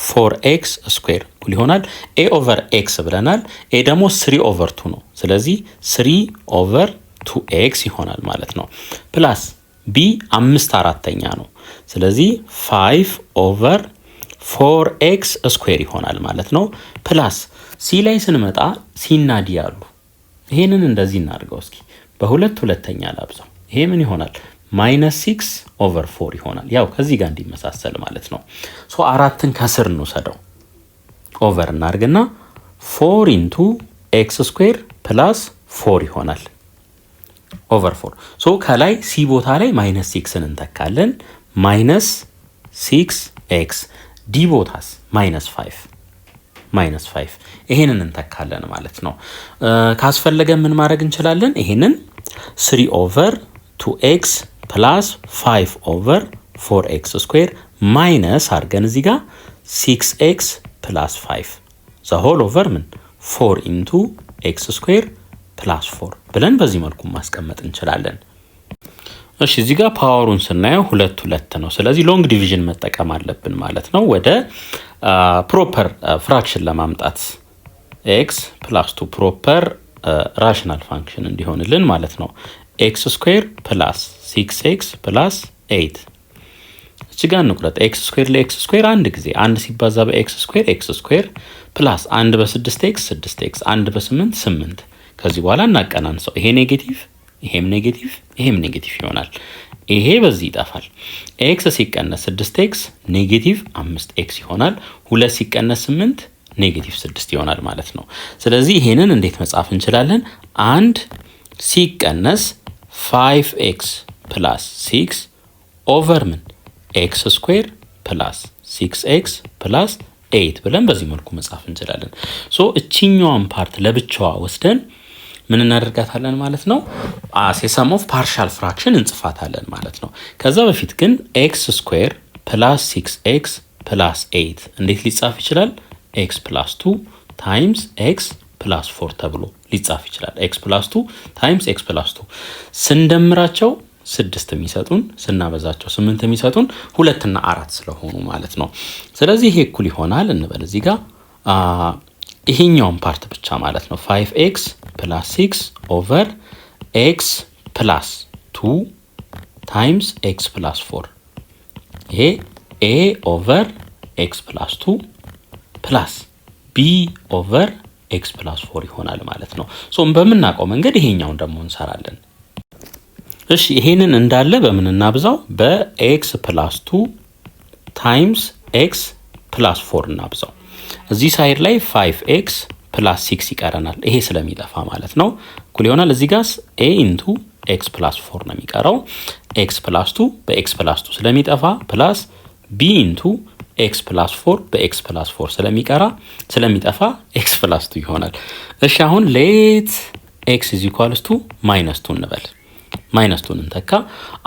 4x ስኩዌር እኩል ይሆናል a ኦቨር x ብለናል። a ደግሞ 3/2 ነው። ስለዚህ 3/2x ይሆናል ማለት ነው። ፕላስ b 5/4 ነው። ስለዚህ 5/4x ስኩዌር ይሆናል ማለት ነው። ፕላስ c ላይ ስንመጣ c እና d አሉ። ይሄንን እንደዚህ እናድርገው እስኪ በሁለት ሁለተኛ ላብዛው። ይሄ ምን ይሆናል? -6/4 ይሆናል። ያው ከዚህ ጋር እንዲመሳሰል ማለት ነው። ሶ አራትን ከስር እንውሰደው ኦቨር እናርግና 4 × x ስኩዌር ፕላስ 4 ይሆናል ኦቨር 4። ሶ ከላይ ሲ ቦታ ላይ -6ን እንተካለን -6x ዲ ቦታስ -5 ይሄንን እንተካለን ማለት ነው። ካስፈለገ ምን ማድረግ እንችላለን? ይሄንን 3/2x ፕላስ 5/4x ስኩዌር ማይነስ አድርገን እዚህ ጋር 6x ፕላስ 5 ዘ ሆል ኦቨር ምን 4 × x ስኩዌር ፕላስ 4 ብለን በዚህ መልኩ ማስቀመጥ እንችላለን። እሺ እዚህ ጋር ፓወሩን ስናየው 2 ነው። ስለዚህ ሎንግ ዲቪዥን መጠቀም አለብን ማለት ነው። ወደ ፕሮፐር ፍራክሽን ለማምጣት x + 2 ፕሮፐር ራሽናል ፋንክሽን እንዲሆንልን ማለት ነው። x ስኩዌር ፕላስ 6x ፕላስ 8 እዚህ ጋር እንቁረጥ። x ስኩዌር ለx ስኩዌር አንድ ጊዜ 1 ሲባዛ በx ስኩዌር x ስኩዌር ፕላስ 1 በ6x 6x 1 በ8 8 ከዚህ በኋላ እናቀናንሰው። ይሄ ኔጌቲቭ ይሄም ኔጌቲቭ ይሄም ኔጌቲቭ ይሆናል። ይሄ በዚህ ይጠፋል። x ሲቀነስ 6x ኔጌቲቭ 5x ይሆናል። 2 ሲቀነስ 8 ኔጌቲቭ 6 ይሆናል ማለት ነው። ስለዚህ ይሄንን እንዴት መጻፍ እንችላለን? 1 ሲቀነስ 5x ፕላስ 6 ኦቨር ምን x ስኩዌር ፕላስ 6x ፕላስ 8 ብለን በዚህ መልኩ መጻፍ እንችላለን። ሶ እቺኛዋን ፓርት ለብቻዋ ወስደን ምን እናደርጋታለን ማለት ነው? አስ ሰም ኦፍ ፓርሻል ፍራክሽን እንጽፋታለን ማለት ነው። ከዛ በፊት ግን x ስኩዌር ፕላስ 6x ፕላስ 8 እንዴት ሊጻፍ ይችላል? x + 2 ታይምስ x + 4 ተብሎ ሊጻፍ ይችላል። x + 2 ታይምስ x + 2 ስንደምራቸው 6 የሚሰጡን ስናበዛቸው 8 የሚሰጡን 2 እና 4 ስለሆኑ ማለት ነው። ስለዚህ ይሄ እኩል ይሆናል እንበል እዚህ ጋር ይሄኛውን ፓርት ብቻ ማለት ነው 5x + 6 ኦቨር x + 2 ታይምስ x + 4 ይሄ a ኦቨር x + 2 ፕላስ b ኦቨር x + 4 ይሆናል ማለት ነው። ሶ በምናውቀው መንገድ ይሄኛውን ደግሞ እንሰራለን። እሺ ይሄንን እንዳለ በምን እናብዛው? በx + 2 ታይምስ x + 4 እናብዛው። እዚህ ሳይድ ላይ 5x + 6 ይቀረናል። ይሄ ስለሚጠፋ ማለት ነው። እኩል ይሆናል እዚህ ጋር a × x + 4 ነው የሚቀረው። x + 2 በx + 2 ስለሚጠፋ ፕላስ b × x + 4 በx + 4 ስለሚጠፋ x + 2 ይሆናል። እሺ አሁን ሌት x = -2 እንበል። -2 እንተካ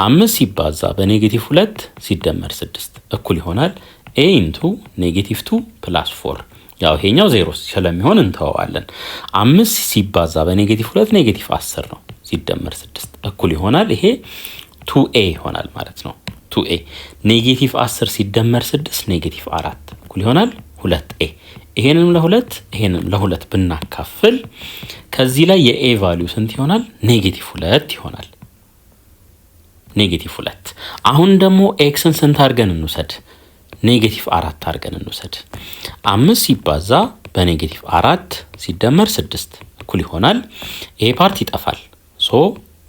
5 ሲባዛ በ-2 ሲደመር 6 እኩል ይሆናል a × -2 + 4 ያው ይሄኛው 0 ስለሚሆን እንተዋዋለን። 5 ሲባዛ በ-2 -10 ነው ሲደመር 6 እኩል ይሆናል ይሄ 2a ይሆናል ማለት ነው። 2a -10 ሲደመር 6 -4 እኩል ይሆናል 2a። ይሄንም ለ2 ይሄንም ለ2 ብናካፍል ከዚህ ላይ የa ቫልዩ ስንት ይሆናል? -2 ይሆናል። -2 አሁን ደግሞ xን ስንት አድርገን እንውሰድ? -4 አድርገን እንውሰድ። 5 ሲባዛ በ-4 ሲደመር 6 እኩል ይሆናል ይሄ ፓርት ይጠፋል። ሶ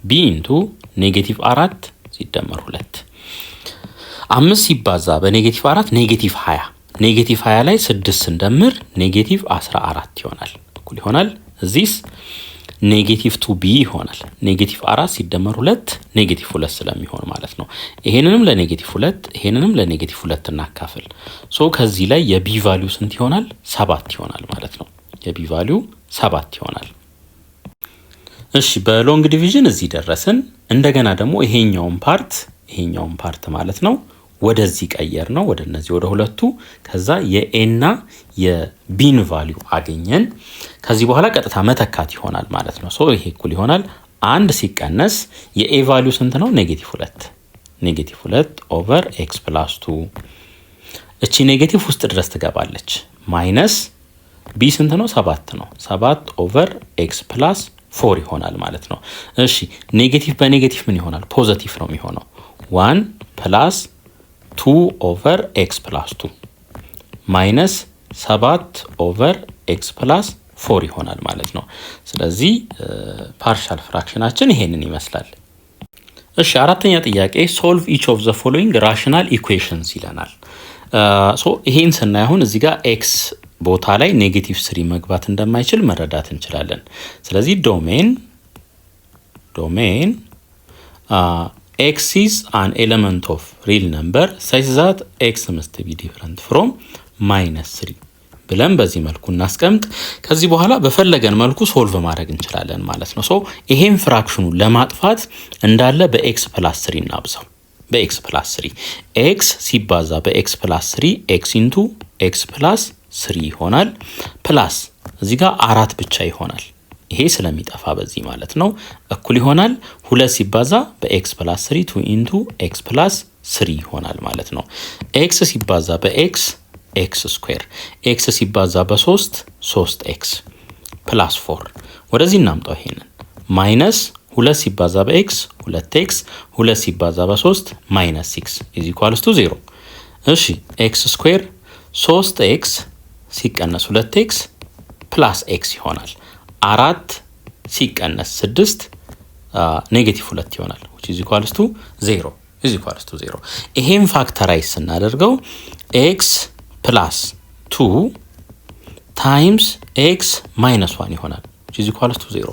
b × -4 ሲደመር 2 5 ሲባዛ በ-4 -20 -20 ላይ 6 ስንደምር -14 ይሆናል እኩል ይሆናል እዚህስ -2b ይሆናል። -4 ሲደመር 2 -2 ስለሚሆን ማለት ነው። ይሄንንም ለ-2 ይሄንንም ለ-2 እናካፍል። ሶ ከዚህ ላይ የb ቫልዩ ስንት ይሆናል? 7 ይሆናል ማለት ነው። የb ቫልዩ 7 ይሆናል። እሺ በሎንግ ዲቪዥን እዚህ ደረስን። እንደገና ደግሞ ይሄኛውን ፓርት ማለት ነው ወደዚህ ቀየር ነው ወደ እነዚህ ወደ ሁለቱ። ከዛ የኤና የቢን ቫልዩ አገኘን። ከዚህ በኋላ ቀጥታ መተካት ይሆናል ማለት ነው። ሶ ይሄ እኩል ይሆናል 1 ሲቀነስ የኤ ቫልዩ ስንት ነው? -2 -2 ኦቨር ኤክስ ፕላስ 2 እቺ ኔጌቲቭ ውስጥ ድረስ ትገባለች። ማይነስ ቢ ስንት ነው? 7 ነው። 7 ኦቨር ኤክስ ፕላስ 4 ይሆናል ማለት ነው። እሺ ኔጌቲቭ በኔጌቲቭ ምን ይሆናል? ፖዚቲቭ ነው የሚሆነው። 1 ፕላስ 2 ኦቨር ኤክስ ፕላስ 2 ማይነስ 7 ኦቨር ኤክስ ፕላስ 4 ይሆናል ማለት ነው። ስለዚህ ፓርሻል ፍራክሽናችን ይሄንን ይመስላል። እሺ አራተኛ ጥያቄ ሶልቭ ኢች ኦፍ ዘ ፎሎዊንግ ራሽናል ኢኩዌሽንስ ይለናል። ይሄን ስናይ አሁን እዚህ ጋር ኤክስ ቦታ ላይ -3 መግባት እንደማይችል መረዳት እንችላለን። ስለዚህ ዶሜን ኤክስ ኢዝ አን ኤሌመንት ኦፍ ሪል ነምበር ሰች ዛት ኤክስ መስት ቢ ዲፍረንት ፍሮም -3 ብለን በዚህ መልኩ እናስቀምጥ። ከዚህ በኋላ በፈለገን መልኩ ሶልቭ ማድረግ እንችላለን ማለት ነው። ሶ ይሄን ፍራክሽኑ ለማጥፋት እንዳለ በኤክስ ፕላስ 3 እናብዛው። በኤክስ ፕላስ 3 ኤክስ ሲባዛ በኤክስ ፕላስ 3 ኤክስ ኢንቱ ኤክስ ፕላስ 3 ይሆናል። ፕላስ እዚህ ጋር 4 ብቻ ይሆናል። ይሄ ስለሚጠፋ በዚህ ማለት ነው እኩል ይሆናል 2 ሲባዛ በኤክስ ፕላስ 3 2 ኢንቱ ኤክስ ፕላስ 3 ይሆናል ማለት ነው። ኤክስ ሲባዛ በኤክስ ኤክስ ስኩዌር፣ ኤክስ ሲባዛ በ3 3 ኤክስ ፕላስ 4 ወደዚህ እናምጣው። ይሄንን ማይነስ 2 ሲባዛ በኤክስ 2 ኤክስ 2 ሲባዛ በ3 ማይነስ 6 ኢዝ ኢኳልስ ቱ 0። እሺ ኤክስ ስኩዌር 3 ኤክስ ሲቀነስ 2 ኤክስ ፕላስ ኤክስ ይሆናል። 4 ሲቀነስ 6 -2 ይሆናል which is equals to 0 is equals to 0። ይሄን ፋክተራይዝ ስናደርገው ኤክስ ፕላስ 2 ታይምስ ኤክስ ማይነስ 1 ይሆናል which is equals to 0።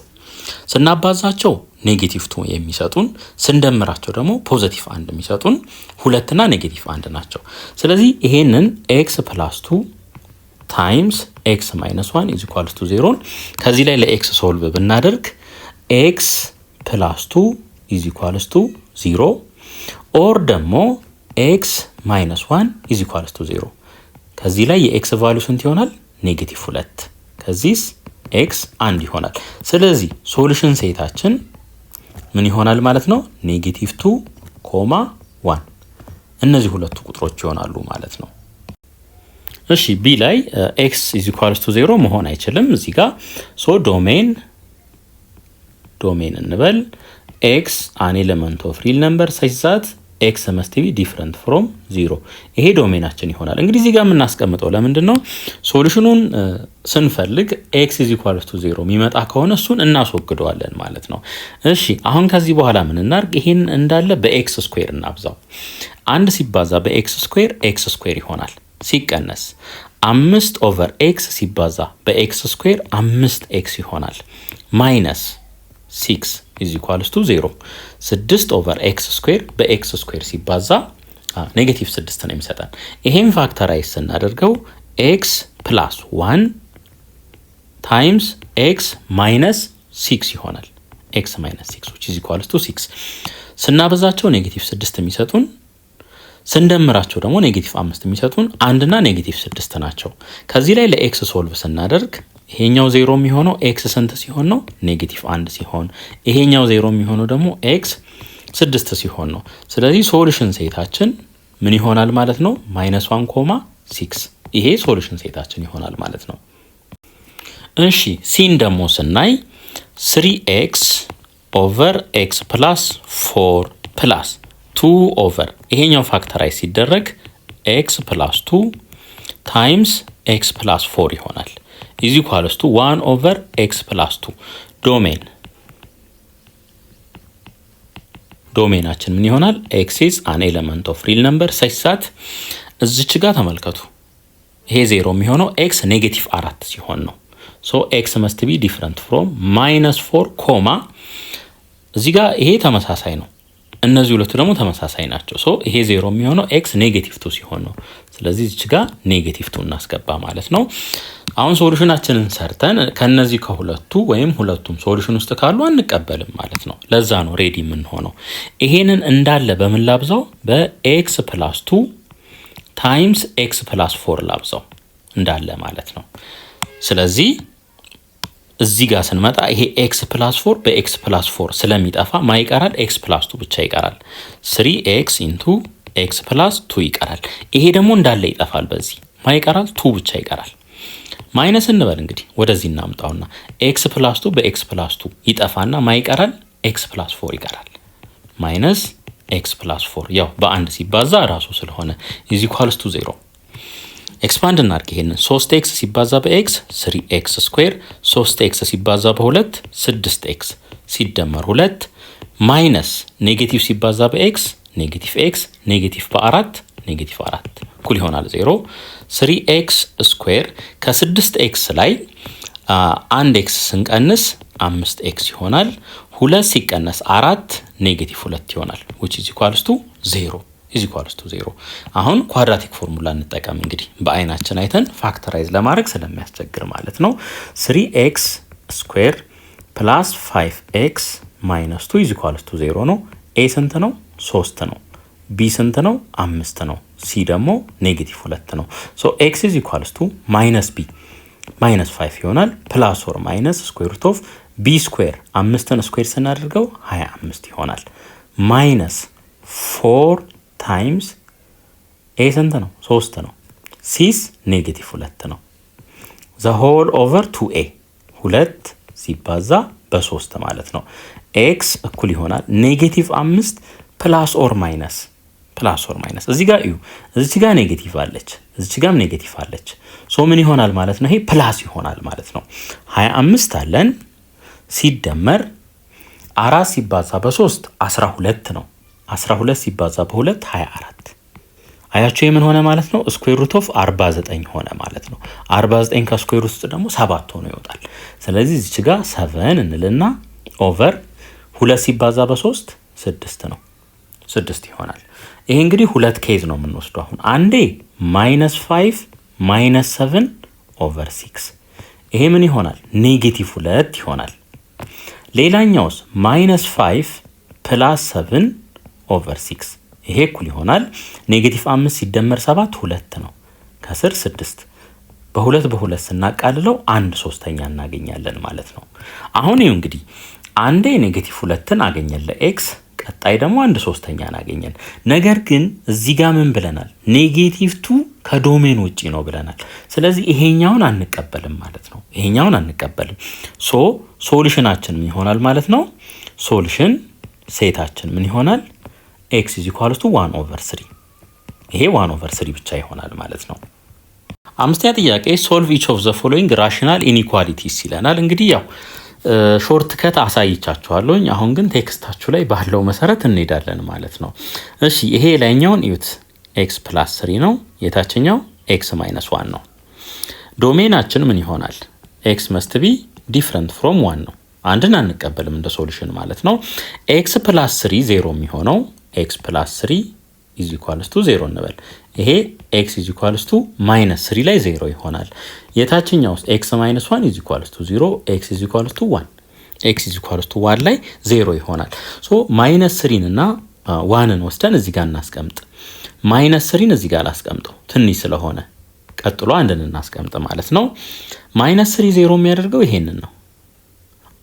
ስናባዛቸው -2 የሚሰጡን ስንደምራቸው ደግሞ ፖዚቲቭ 1 የሚሰጡን 2 እና -1 ናቸው። ስለዚህ ይሄንን ኤክስ ፕላስ 2 ታይምስ ኤክስ ማይነስ 1 is equals to 0 ከዚህ ላይ ለኤክስ ሶልቭ ብናደርግ ኤክስ ፕላስ 2 is equals to 0 ኦር ደግሞ ኤክስ ማይነስ 1 is equals to 0 ከዚህ ላይ የኤክስ ቫልዩ ስንት ይሆናል? -2 ከዚህስ ኤክስ 1 ይሆናል። ስለዚህ ሶሉሽን ሴታችን ምን ይሆናል ማለት ነው? -2, 1 እነዚህ ሁለቱ ቁጥሮች ይሆናሉ ማለት ነው። እሺ ቢ ላይ ኤክስ ኢዝ ኢኳልስ ቱ 0 መሆን አይችልም እዚህ ጋር። ሶ ዶሜን እንበል ኤክስ አን ኤሌመንት ኦፍ ሪል ነምበር ሰች ዛት ኤክስ መስት ቢ ዲፍረንት ፍሮም 0 ይሄ ዶሜናችን ይሆናል። እንግዲህ እዚህ ጋር የምናስቀምጠው ለምንድን ነው? ሶሉሽኑን ስንፈልግ ኤክስ ኢዝ ኢኳልስ ቱ 0 የሚመጣ ከሆነ እሱን እናስወግደዋለን ማለት ነው። እሺ አሁን ከዚህ በኋላ ምን እናርግ? ይሄን እንዳለ በኤክስ ስኩዌር እናብዛው። 1 ሲባዛ በኤክስ ስኩዌር ኤክስ ስኩዌር ይሆናል። ሲቀነስ 5 ኦቨር ኤክስ ሲባዛ በኤክስ ስኩዌር 5 ኤክስ ይሆናል። ማይነስ 6 is equals to 0 6 ኦቨር ኤክስ ስኩዌር በኤክስ ስኩዌር ሲባዛ -6 ነው የሚሰጠን። ይሄን ፋክተራይዝ ስናደርገው ኤክስ ፕላስ 1 ታይምስ ኤክስ ማይነስ 6 ይሆናል። ኤክስ ማይነስ 6 which is equals to 6 ስናበዛቸው -6 የሚሰጡን ስንደምራቸው ደግሞ -5 የሚሰጡን 1 እና -6 ናቸው። ከዚህ ላይ ለኤክስ ሶልቭ ስናደርግ ይሄኛው 0 የሚሆነው ኤክስ ስንት ሲሆን ነው? -1 ሲሆን፣ ይሄኛው 0 የሚሆነው ደግሞ ኤክስ 6 ሲሆን ነው። ስለዚህ ሶሉሽን ሴታችን ምን ይሆናል ማለት ነው? -1,6 ይሄ ሶሉሽን ሴታችን ይሆናል ማለት ነው። እሺ ሲን ደግሞ ስናይ 3x ኦቨር ኤክስ ፕላስ 4 ፕላስ 2 ኦቨር ይሄኛው ፋክተራይዝ ሲደረግ ኤክስ ፕላስ 2 ታይምስ ኤክስ ፕላስ 4 ይሆናል is equals to 1 over x plus 2 ዶሜናችን ምን ይሆናል? x is an element of real number such that እዚች ጋር ተመልከቱ ይሄ 0 የሚሆነው x -4 ሲሆን ነው። so x must be different from -4 እዚህ ጋር ይሄ ተመሳሳይ ነው። እነዚህ ሁለቱ ደግሞ ተመሳሳይ ናቸው። ሶ ይሄ 0 የሚሆነው x -2 ሲሆን ነው። ስለዚህ እዚህ ጋር -2 እናስገባ ማለት ነው። አሁን ሶሉሽናችንን ሰርተን ከነዚህ ከሁለቱ ወይም ሁለቱም ሶሉሽን ውስጥ ካሉ አንቀበልም ማለት ነው። ለዛ ነው ሬዲ የምንሆነው። ይሄንን እንዳለ በምን ላብዛው? በx + 2 ታይምስ x + 4 ላብዛው እንዳለ ማለት ነው። ስለዚህ እዚህ ጋር ስንመጣ ይሄ x + 4 በx + 4 ስለሚጠፋ ማይቀራል x + 2 ብቻ ይቀራል። 3x * x + 2 ይቀራል። ይሄ ደግሞ እንዳለ ይጠፋል። በዚህ ማይቀራል 2 ብቻ ይቀራል። ማይነስ እንበል እንግዲህ ወደዚህ እናምጣውና x + 2 በx + 2 ይጠፋና ማይቀራል x + 4 ይቀራል። ማይነስ x + 4 ያው በአንድ ሲባዛ ራሱ ስለሆነ = 0 ኤክስፓንድ እናድርግ። ይሄንን 3x ሲባዛ በx 3x²፣ 3x ሲባዛ በ2 6x ሲደመር 2 ማይነስ ኔጌቲቭ ሲባዛ በx -x ኔጌቲቭ በ4 -4 እኩል ይሆናል 0። 3x² ከ6x ላይ 1x ስንቀንስ 5x ይሆናል። 2 ሲቀነስ 4 -2 ይሆናል which is equals to 0 0። አሁን ኳድራቲክ ፎርሙላ እንጠቀም እንግዲህ በአይናችን አይተን ፋክተራይዝ ለማድረግ ስለሚያስቸግር ማለት ነው። 3x² + 5x - 2 = 0 ነው። a ስንት ነው? 3 ነው። b ስንት ነው? 5 ነው። c ደግሞ -2 ነው። ሶ x = -b -5 ይሆናል +or - b²። 5ን ስኩዌር ስናደርገው 25 ይሆናል። -4 ታይምስ a ስንት ነው? 3 ነው። c's -2 ነው። the whole over 2a 2 ሲባዛ በ3 ማለት ነው። x እኩል ይሆናል -5 +or - እዚህ ጋር እዩ። እዚህ ጋር ኔጌቲቭ አለች፣ እዚህ ጋርም ኔጌቲቭ አለች። ሶ ምን ይሆናል ማለት ነው? ይሄ ፕላስ ይሆናል ማለት ነው። 25 አለን ሲደመር 4 ሲባዛ በ3 12 ነው። 12 ሲባዛ በ2 24። አያችሁ የምን ሆነ ማለት ነው? ስኩዌር ሩት ኦፍ 49 ሆነ ማለት ነው። 49 ከስኩዌር ውስጥ ደግሞ 7 ሆኖ ይወጣል። ስለዚህ እዚች ጋር 7 እንልና ኦቨር 2 ሲባዛ በ3 6 ነው። 6 ይሆናል። ይሄ እንግዲህ ሁለት ኬዝ ነው የምንወስደው አሁን። አንዴ -5 -7 ኦቨር 6 ይሄ ምን ይሆናል? -2 ይሆናል። ሌላኛውስ -5 +7 ኦቨር 6 ይሄ እኩል ይሆናል -5 ሲደመር 7 2 ነው። ከስር 6 በ2 ስናቃልለው 1/3 እናገኛለን ማለት ነው። አሁን ይሄው እንግዲህ አንዴ -2ን አገኘን ለኤክስ፣ ቀጣይ ደግሞ 1/3 አገኘን። ነገር ግን እዚህ ጋር ምን ብለናል? -2 ከዶሜን ውጪ ነው ብለናል። ስለዚህ ይሄኛውን አንቀበልም ማለት ነው። ይሄኛውን አንቀበልም። ሶሉሽናችን ምን ይሆናል ማለት ነው? ሶሉሽን ሴታችን ምን ይሆናል? x = 1/3 ይሄ 1/3 ብቻ ይሆናል ማለት ነው። አምስተኛ ጥያቄ solve each of the following rational inequalities ይለናል። እንግዲህ ያው ሾርት ከት አሳይቻችኋለሁ። አሁን ግን ቴክስታችሁ ላይ ባለው መሰረት እንሄዳለን ማለት ነው። እሺ ይሄ ላይኛውን እዩት x + 3 ነው። የታችኛው x - 1 ነው። ዶሜናችን ምን ይሆናል? x must be different from 1 ነው። አንድን አንቀበልም እንደ ሶሉሽን ማለት ነው። x + 3 0 የሚሆነው x + 3 = 0 እንበል። ይሄ x = -3 ላይ 0 ይሆናል። የታችኛው x - 1 = 0 x = 1 x = 1 ላይ 0 ይሆናል። ሶ -3 እና 1ን ወስደን እዚህ ጋር እናስቀምጥ። -3ን እዚህ ጋር አስቀምጠው ትንሽ ስለሆነ ቀጥሎ አንድን እናስቀምጥ ማለት ነው። -3 0 የሚያደርገው ይሄንን ነው።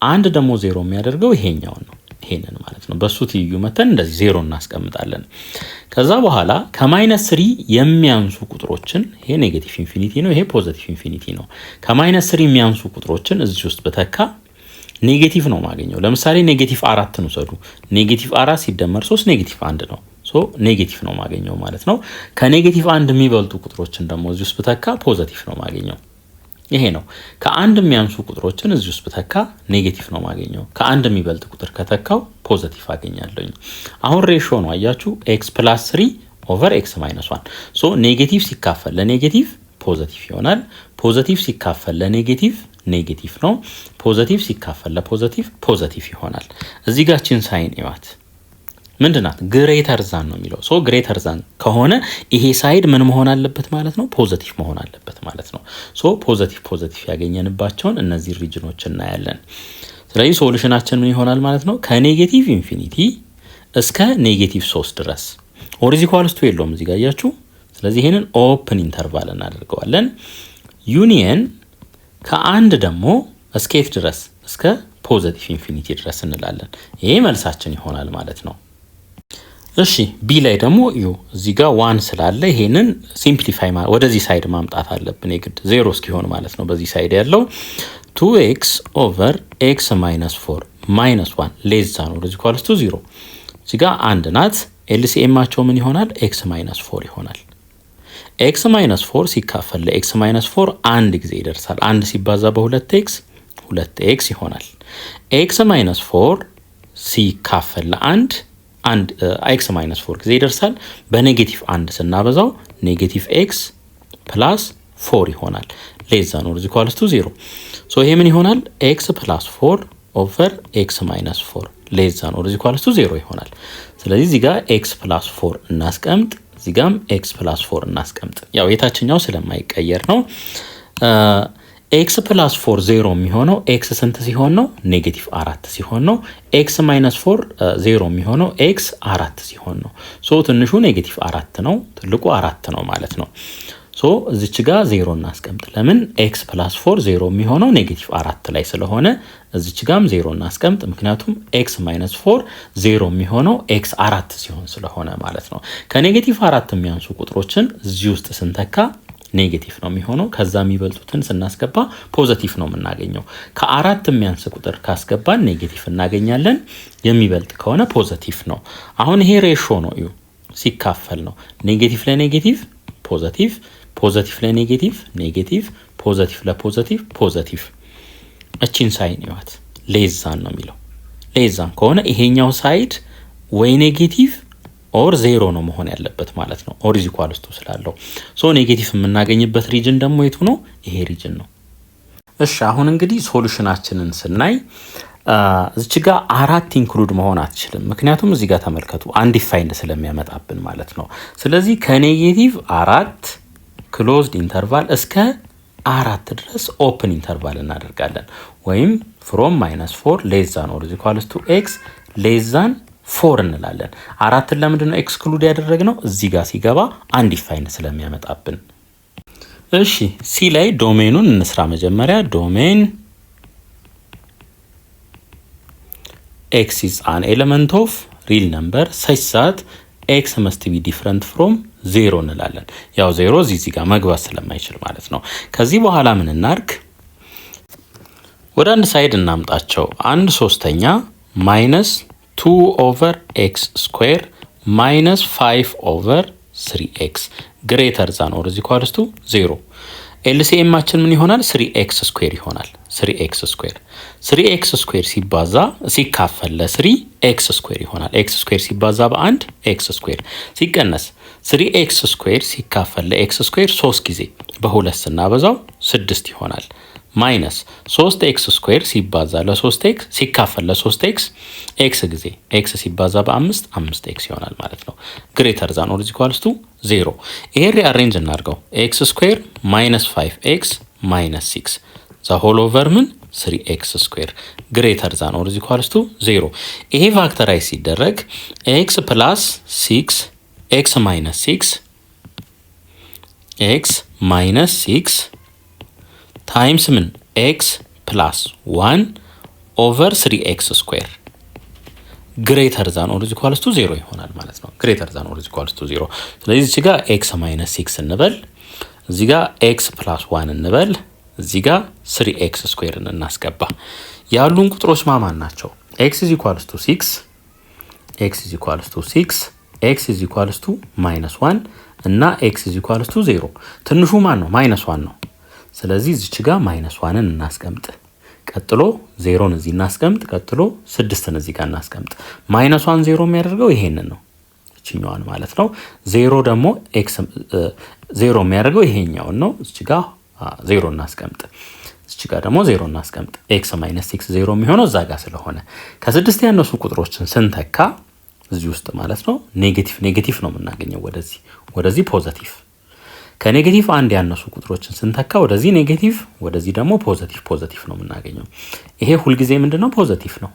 አንድ ደግሞ 0 የሚያደርገው ይሄኛውን ነው። ይሄንን ማለት ነው። በሱ ትይዩ መተን እንደዚህ 0 እናስቀምጣለን። ከዛ በኋላ ከ-3 የሚያንሱ ቁጥሮችን ይሄ ኔጌቲቭ ኢንፊኒቲ ነው፣ ይሄ ፖዚቲቭ ኢንፊኒቲ ነው። ከ-3 የሚያንሱ ቁጥሮችን እዚህ ውስጥ በተካ ኔጌቲቭ ነው ማገኘው። ለምሳሌ -4ን ውሰዱ። -4 ሲደመር 3 -1 ነው። ሶ ኔጌቲቭ ነው ማገኘው ማለት ነው። ከ-1 የሚበልጡ ቁጥሮችን ደግሞ እዚህ ውስጥ በተካ ፖዚቲቭ ነው ማገኘው። ይሄ ነው። ከአንድ የሚያንሱ ቁጥሮችን እዚህ ውስጥ በተካ ኔጌቲቭ ነው ማገኘው። ከአንድ የሚበልጥ ቁጥር ከተካው ፖዚቲቭ አገኛለሁ። አሁን ሬሽዮ ነው አያችሁ፣ x + 3 ኦቨር x - 1 ሶ ኔጌቲቭ ሲካፈል ለኔጌቲቭ ፖዚቲቭ ይሆናል። ፖዚቲቭ ሲካፈል ለኔጌቲቭ ኔጌቲቭ ነው። ፖዚቲቭ ሲካፈል ለፖዚቲቭ ፖዚቲቭ ይሆናል። እዚህ ጋር ቺን ሳይን ይዋት ምንድናት? ግሬተር ዛን ነው የሚለው። ሶ ግሬተር ዛን ከሆነ ይሄ ሳይድ ምን መሆን አለበት ማለት ነው? ፖዚቲቭ መሆን አለበት ማለት ነው። ሶ ፖዚቲቭ ያገኘንባቸውን እነዚህ ሪጅኖች እናያለን። ስለዚህ ሶሉሽናችን ምን ይሆናል ማለት ነው? ከኔጌቲቭ ኢንፊኒቲ እስከ ኔጌቲቭ 3 ድረስ ኦር ኢኳልስ ቱ የለውም እዚህ ጋር አያችሁ። ስለዚህ ይሄንን ኦፕን ኢንተርቫል እናደርገዋለን። ዩኒየን ከአንድ ደግሞ እስከ የት ድረስ? እስከ ፖዚቲቭ ኢንፊኒቲ ድረስ እንላለን። ይሄ መልሳችን ይሆናል ማለት ነው። እሺ ቢ ላይ ደግሞ እዚህ ጋር 1 ስላለ ይሄንን ሲምፕሊፋይ ወደዚህ ሳይድ ማምጣት አለብን የግድ 0 እስኪሆን ማለት ነው። በዚህ ሳይድ ያለው 2x ኦቨር x ማይነስ 4 ማይነስ 1 ሌስ ዛን ኦር ኢኳልስ ቱ 0። እዚህ ጋር አንድ ናት። ኤልሲኤማቸው ምን ይሆናል? x ማይነስ 4 ይሆናል። x ማይነስ 4 ሲካፈል ለx ማይነስ 4 አንድ ጊዜ ይደርሳል። አንድ ሲባዛ በ2x 2x ይሆናል። x ማይነስ 4 ሲካፈል ለአንድ x ማይነስ 4 ጊዜ ይደርሳል። በኔጌቲቭ 1 ስናበዛው ኔጌቲቭ x ፕላስ 4 ይሆናል። ሌስ ዛን ኦር ኢኳልስ ቱ 0። ሶ ይሄ ምን ይሆናል? x ፕላስ 4 ኦቨር x ማይነስ 4 ሌስ ዛን ኦር ኢኳልስ ቱ 0 ይሆናል። ስለዚህ እዚህ ጋር x ፕላስ 4 እናስቀምጥ፣ እዚህ ጋርም x ፕላስ 4 እናስቀምጥ። ያው የታችኛው ስለማይቀየር ነው። ኤክስ ፕላስ 4 0 የሚሆነው ኤክስ ስንት ሲሆን ነው? ኔጌቲቭ 4 ሲሆን ነው። ኤክስ ማይነስ 4 0 የሚሆነው ኤክስ 4 ሲሆን ነው። ሶ ትንሹ ኔጌቲቭ 4 ነው፣ ትልቁ 4 ነው ማለት ነው። ሶ እዚች ጋር 0 እናስቀምጥ። ለምን? ኤክስ ፕላስ 4 0 የሚሆነው ኔጌቲቭ 4 ላይ ስለሆነ እዚች ጋርም 0 እናስቀምጥ። ምክንያቱም ኤክስ ማይነስ 4 0 የሚሆነው ኤክስ 4 ሲሆን ስለሆነ ማለት ነው። ከኔጌቲቭ 4 የሚያንሱ ቁጥሮችን እዚህ ውስጥ ስንተካ ኔጌቲቭ ነው የሚሆነው። ከዛ የሚበልጡትን ስናስገባ ፖዚቲቭ ነው የምናገኘው። ከአራት የሚያንስ ቁጥር ካስገባን ኔጌቲቭ እናገኛለን፣ የሚበልጥ ከሆነ ፖዚቲቭ ነው። አሁን ይሄ ሬሾ ነው፣ ሲካፈል ነው። ኔጌቲቭ ለኔጌቲቭ ፖዚቲቭ፣ ፖዚቲቭ ለኔጌቲቭ ኔጌቲቭ፣ ፖዚቲቭ ለፖዚቲቭ ፖዚቲቭ። እቺን ሳይን ይዋት ሌስ ዛን ነው የሚለው። ሌስ ዛን ከሆነ ይሄኛው ሳይድ ወይ ኔጌቲቭ ኦር 0 ነው መሆን ያለበት ማለት ነው። ኦር ኢዝ ኢኳልስ ቱ ስላለው ሶ ኔጌቲቭ የምናገኝበት ሪጅን ደግሞ የቱ ነው? ይሄ ሪጅን ነው። እሺ አሁን እንግዲህ ሶሉሽናችንን ስናይ እዚች ጋር 4 ኢንክሉድ መሆን አትችልም። ምክንያቱም እዚህ ጋር ተመልከቱ አንዲፋይንድ ስለሚያመጣብን ማለት ነው። ስለዚህ ከኔጌቲቭ 4 ክሎዝድ ኢንተርቫል እስከ 4 ድረስ ኦፕን ኢንተርቫል እናደርጋለን። ወይም ፍሮም -4 ሌስ ዛን ኦር ኢዝ ኢኳልስ ቱ ኤክስ ሌስ ዛን 4 እንላለን። 4ን ለምንድን ነው ኤክስክሉድ ያደረግነው? እዚህ ጋር ሲገባ አንዲፋይንድ ስለሚያመጣብን። እሺ ሲ ላይ ዶሜኑን እንስራ። መጀመሪያ ዶሜን x is an element of real number such that x must be different from 0 እንላለን። ያው 0 እዚህ ጋር መግባት ስለማይችል ማለት ነው። ከዚህ በኋላ ምን እናርግ? ወደ አንድ ሳይድ እናምጣቸው። 1/3 ማይነስ 2 ኦቨር ኤክስ ስኩዌር ማይነስ 5 ኦቨር 3x ግሬተር ዛን ኦር ኢኳልስ ቱ 0። ኤልሲኤማችን ምን ይሆናል? 3x ስኩዌር ይሆናል። 3x ስኩዌር 3x ስኩዌር ሲባዛ ሲካፈል ለ3x ስኩዌር ይሆናል። x ስኩዌር ሲባዛ በ1 x ስኩዌር ሲቀነስ 3x ስኩዌር ሲካፈል ለx ስኩዌር 3 ጊዜ በ2 ስናበዛው 6 ይሆናል። ማይነስ 3x ስኩዌር ሲባዛ ለ3x ሲካፈል ለ3x x ጊዜ x ሲባዛ በ5 5x ይሆናል ማለት ነው። ግሬተር ዛን ኦር ኢኳልስ ቱ 0። ይሄ ሪአሬንጅ እናድርገው። x ስኩዌር ማይነስ 5x ማይነስ 6 ዘ ሆል ኦቨር ምን 3x ስኩዌር ግሬተር ዛን ኦር ኢኳልስ ቱ 0። ይሄ ፋክተራይዝ ሲደረግ x ፕላስ 6 x ማይነስ 6 x ማይነስ 6 ታይምስ ምን x ፕላስ 1 ኦቨር 3x ስኩዌር ግሬተር ዛን ኦር ኢኳልስ ቱ 0 ይሆናል ማለት ነው። ግሬተር ዛን ኦር ኢኳልስ ቱ 0። ስለዚህ እዚህ ጋር x ማይነስ 6 እንበል፣ እዚህ ጋር x ፕላስ 1 እንበል፣ እዚህ ጋር 3x ስኩዌርን እናስገባ። ያሉን ቁጥሮች ማማን ናቸው? x is equals to 6 x is equals to 6 x is equals to -1 እና x is equals to 0። ትንሹ ማን ነው? -1 ነው። ስለዚህ እዚች ጋር -1ን እናስቀምጥ፣ ቀጥሎ 0ን እዚህ እናስቀምጥ፣ ቀጥሎ 6ን እዚህ ጋር እናስቀምጥ። -1 0 የሚያደርገው ይሄንን ነው፣ እቺኛዋን ማለት ነው። 0 ደግሞ x 0 የሚያደርገው ይሄኛውን ነው። እዚች ጋር 0 እናስቀምጥ፣ እዚች ጋር ደግሞ 0 እናስቀምጥ። x - 6 0 የሚሆነው እዛ ጋር ስለሆነ ከ6 ያነሱ ቁጥሮችን ስንተካ እዚህ ውስጥ ማለት ነው ኔጌቲቭ ነው የምናገኘው ወደዚህ ፖዚቲቭ። ከኔጌቲቭ አንድ ያነሱ ቁጥሮችን ስንተካ ወደዚህ ኔጌቲቭ ወደዚህ ደግሞ ፖዚቲቭ ነው የምናገኘው። ይሄ ሁልጊዜ ምንድነው ፖዚቲቭ ነው።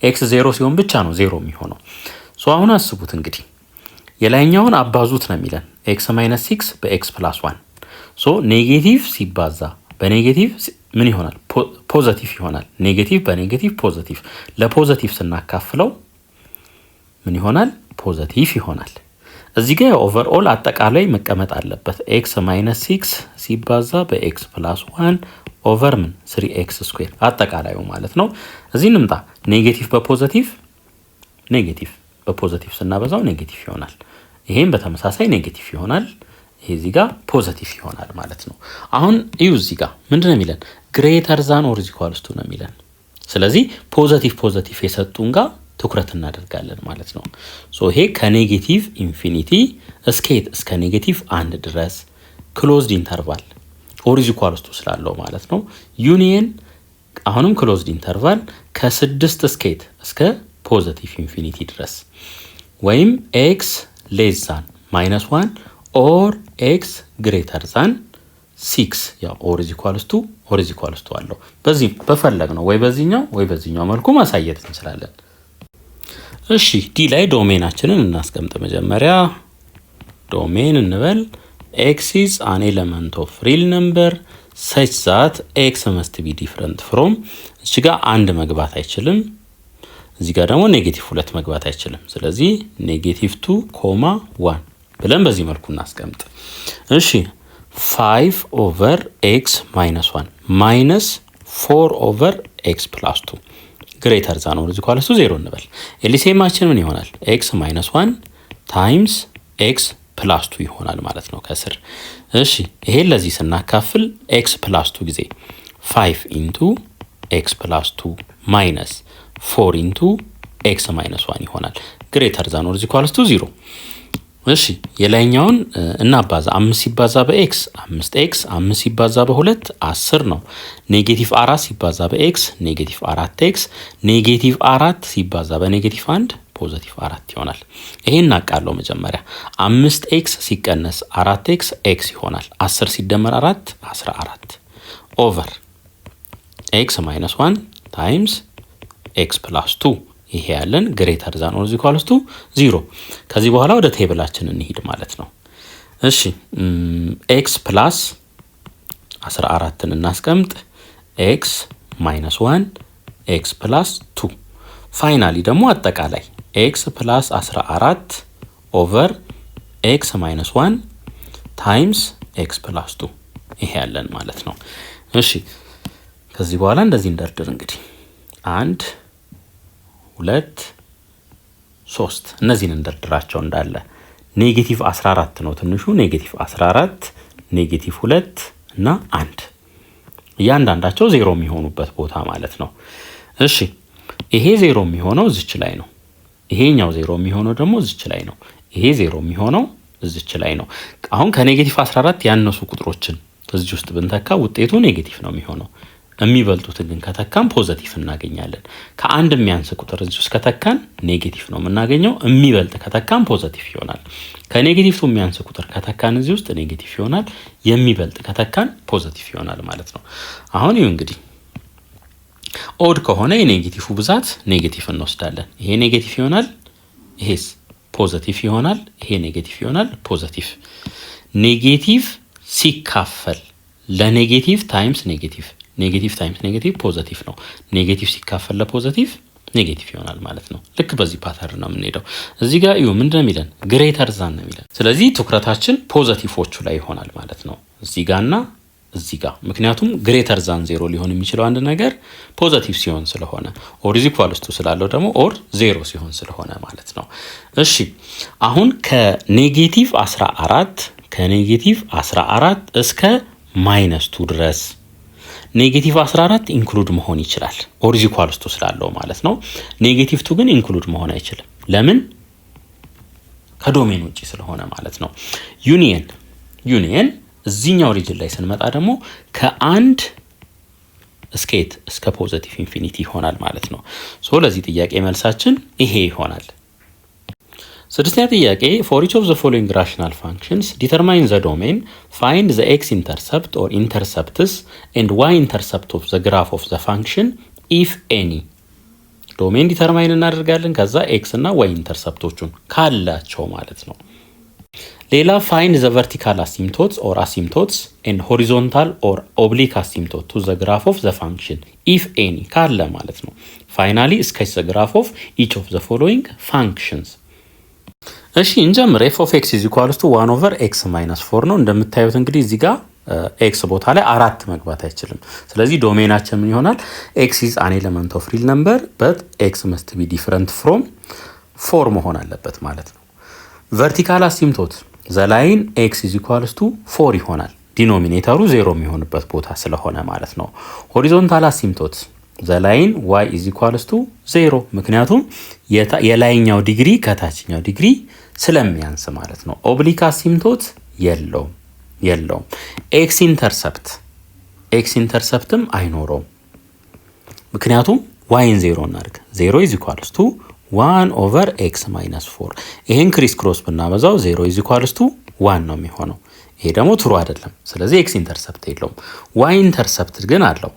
ኤክስ 0 ሲሆን ብቻ ነው 0 የሚሆነው። አሁን አስቡት እንግዲህ የላይኛውን አባዙት ነው የሚለን ኤክስ ማይነስ 6 በኤክስ ፕላስ 1 ኔጌቲቭ ሲባዛ በኔጌቲቭ ምን ይሆናል? ፖዚቲቭ ይሆናል። ኔጌቲቭ በኔጌቲቭ ፖዚቲቭ፣ ለፖዚቲቭ ስናካፍለው ምን ይሆናል? ፖዚቲቭ ይሆናል። እዚህ ጋር ኦቨርኦል አጠቃላይ መቀመጥ አለበት። ኤክስ ማይነስ 6 ሲባዛ በኤክስ ፕላስ 1 ኦቨር ምን 3x ስኩዌር አጠቃላዩ ማለት ነው። እዚህ እንምጣ። ኔጌቲቭ በፖዚቲቭ ስናበዛው ኔጌቲቭ ይሆናል። ይሄም በተመሳሳይ ኔጌቲቭ ይሆናል። ይሄ እዚህ ጋር ፖዚቲቭ ይሆናል ማለት ነው። አሁን እዩ እዚህ ጋር ምንድነው የሚለን? ግሬተር ዛን ኦር ኢኳልስ ቱ ነው የሚለን። ስለዚህ ፖዚቲቭ የሰጡን ጋር ትኩረት እናደርጋለን ማለት ነው። ይሄ ከኔጌቲቭ ኢንፊኒቲ እስከ ኔጌቲቭ 1 ድረስ ክሎዝድ ኢንተርቫል ኦር ኢኳልስ ቱ ስላለው ማለት ነው። ዩኒየን አሁንም ክሎዝድ ኢንተርቫል ከ6 እስከ ፖዚቲቭ ኢንፊኒቲ ድረስ ወይም ኤክስ ሌስ ዛን -1 ኦር ኤክስ ግሬተር ዛን 6 ያው ኦር ኢኳልስ ቱ አለው። በዚህ በፈለግ ነው ወይ በዚህኛው መልኩ ማሳየት እንችላለን። እሺ ዲ ላይ ዶሜናችንን እናስቀምጥ። መጀመሪያ ዶሜን እንበል x is an element of real number such that x must be different from እዚህ ጋር 1 መግባት አይችልም፣ እዚህ ጋር ደግሞ -2 መግባት አይችልም። ስለዚህ -2, 1 ብለን በዚህ መልኩ እናስቀምጥ። እሺ 5 over x minus 1 minus 4 over x plus 2 ግሬተር ዛን ኦር ኢኳልስ ቱ 0 እንበል። ኤልሲኤማችን ምን ይሆናል? x minus 1 times x plus 2 ይሆናል ማለት ነው ከስር። እሺ ይሄ ለዚህ ስናካፍል x plus 2 ጊዜ 5 into x plus 2 minus 4 into x minus 1 ይሆናል። ግሬተር ዛን ኦር ኢኳልስ ቱ 0። እሺ የላይኛውን እናባዛ። 5 ሲባዛ በx 5x፣ 5 ሲባዛ በ2 10 ነው። -4 ሲባዛ በx -4x፣ -4 ሲባዛ በ-1 +4 ይሆናል። ይሄን እናቃለው መጀመሪያ 5x ሲቀነስ 4x x ይሆናል። 10 ሲደመር 4 14 ኦቨር x - 1 ታይምስ x + 2 ይሄ ያለን ግሬተር ዛን ኦር ኢኳልስ ቱ 0። ከዚህ በኋላ ወደ ቴብላችን እንሂድ ማለት ነው። እሺ x + 14ን እናስቀምጥ። x - 1 x + 2 ፋይናሊ ደግሞ አጠቃላይ x + 14 ኦቨር x - 1 ታይምስ x + 2 ይሄ ያለን ማለት ነው። እሺ ከዚህ በኋላ እንደዚህ እንደርድር እንግዲህ 1 2 3 እነዚህን እንደርድራቸው እንዳለ -14 ነው ትንሹ፣ -14 -2 እና 1 እያንዳንዳቸው 0 የሚሆኑበት ቦታ ማለት ነው። እሺ ይሄ 0 የሚሆነው እዚች ላይ ነው። ይሄኛው 0 የሚሆነው ደግሞ እዚች ላይ ነው። ይሄ 0 የሚሆነው እዚች ላይ ነው። አሁን ከ-14 ያነሱ ቁጥሮችን እዚህ ውስጥ ብንተካ ውጤቱ ኔጌቲቭ ነው የሚሆነው። የሚበልጡት ግን ከተካን ፖዚቲቭ እናገኛለን። ከአንድ የሚያንስ ቁጥር እዚህ ውስጥ ከተካን ኔጌቲቭ ነው የምናገኘው። የሚበልጥ ከተካን ፖዚቲቭ ይሆናል። ከኔጌቲቭ የሚያንስ ቁጥር ከተካን እዚህ ውስጥ ኔጌቲቭ ይሆናል። የሚበልጥ ከተካን ፖዚቲቭ ይሆናል ማለት ነው። አሁን ይሄ እንግዲህ ኦድ ከሆነ የኔጌቲቭ ብዛት ኔጌቲቭ እንወስዳለን። ይሄ ኔጌቲቭ ይሆናል፣ ይሄስ ፖዚቲቭ ይሆናል፣ ይሄ ኔጌቲቭ ይሆናል፣ ፖዚቲቭ። ኔጌቲቭ ሲካፈል ለኔጌቲቭ ታይምስ ኔጌቲቭ ታይምስ ኔጌቲቭ ፖዚቲቭ ነው። ኔጌቲቭ ሲካፈል ለፖዚቲቭ ኔጌቲቭ ይሆናል ማለት ነው። ልክ በዚህ ፓተርን ነው የምንሄደው። እዚህ ጋር እዩ ምንድነው የሚለን? ግሬተር ዛን ነው የሚለን። ስለዚህ ትኩረታችን ፖዚቲቮቹ ላይ ይሆናል ማለት ነው፣ እዚህ ጋርና እዚህ ጋር። ምክንያቱም ግሬተር ዛን 0 ሊሆን የሚችለው አንድ ነገር ፖዚቲቭ ሲሆን ስለሆነ፣ ኦር ኢኳልስ ቱ ስላለው ደግሞ ኦር 0 ሲሆን ስለሆነ ማለት ነው። እሺ አሁን ከኔጌቲቭ 14 እስከ -2 ድረስ ኔጌቲቭ 14 ኢንክሉድ መሆን ይችላል፣ ኦር ኢኳልስ ቱ ስላለው ማለት ነው። ኔጌቲቭ 2 ግን ኢንክሉድ መሆን አይችልም። ለምን? ከዶሜን ውጪ ስለሆነ ማለት ነው። ዩኒየን እዚህኛው ሪጅን ላይ ስንመጣ ደግሞ ከ1 እስከ ፖዚቲቭ ኢንፊኒቲ ይሆናል ማለት ነው። ለዚህ ጥያቄ መልሳችን ይሄ ይሆናል። ስድስተኛ ጥያቄ for each of the following rational functions determine the domain, find the x-intercept or intercepts and y-intercept of the graph of the function if any. ዶሜን ዲተርማይን እናደርጋለን ከዛ ኤክስ እና ዋይ ኢንተርሰፕቶቹን ካላቸው ማለት ነው። ሌላ find the vertical asymptotes or asymptotes and horizontal or oblique asymptote to the graph of the function if any ካለ ማለት ነው። finally sketch the graph of each of the following functions. እሺ እንጀምር። f of x is equal to 1 over x minus 4 ነው። እንደምታዩት እንግዲህ እዚህ ጋር ኤክስ ቦታ ላይ 4 መግባት አይችልም። ስለዚህ ዶሜናችን ምን ይሆናል? x is an element of real number but x must be different from 4 መሆን አለበት ማለት ነው። vertical asymptote the line x is equal to 4 ይሆናል። ዲኖሚኔተሩ 0 የሚሆንበት ቦታ ስለሆነ ማለት ነው። horizontal asymptote the line y is equal to 0 ምክንያቱም የላይኛው ዲግሪ ከታችኛው ዲግሪ ስለሚያንስ ማለት ነው። oblique asymptote የለውም። ኤክስ ኢንተርሰፕትም አይኖረውም ምክንያቱም ዋይን 0 እናድርግ 0 is equals to 1 over x minus 4 ይሄን ክሪስ ክሮስ ብናበዛው 0 is equals to 1 ነው የሚሆነው። ይሄ ደግሞ ትሩ አይደለም። ስለዚህ ኤክስ ኢንተርሰፕት የለውም። ዋይ ኢንተርሰፕት ግን አለው።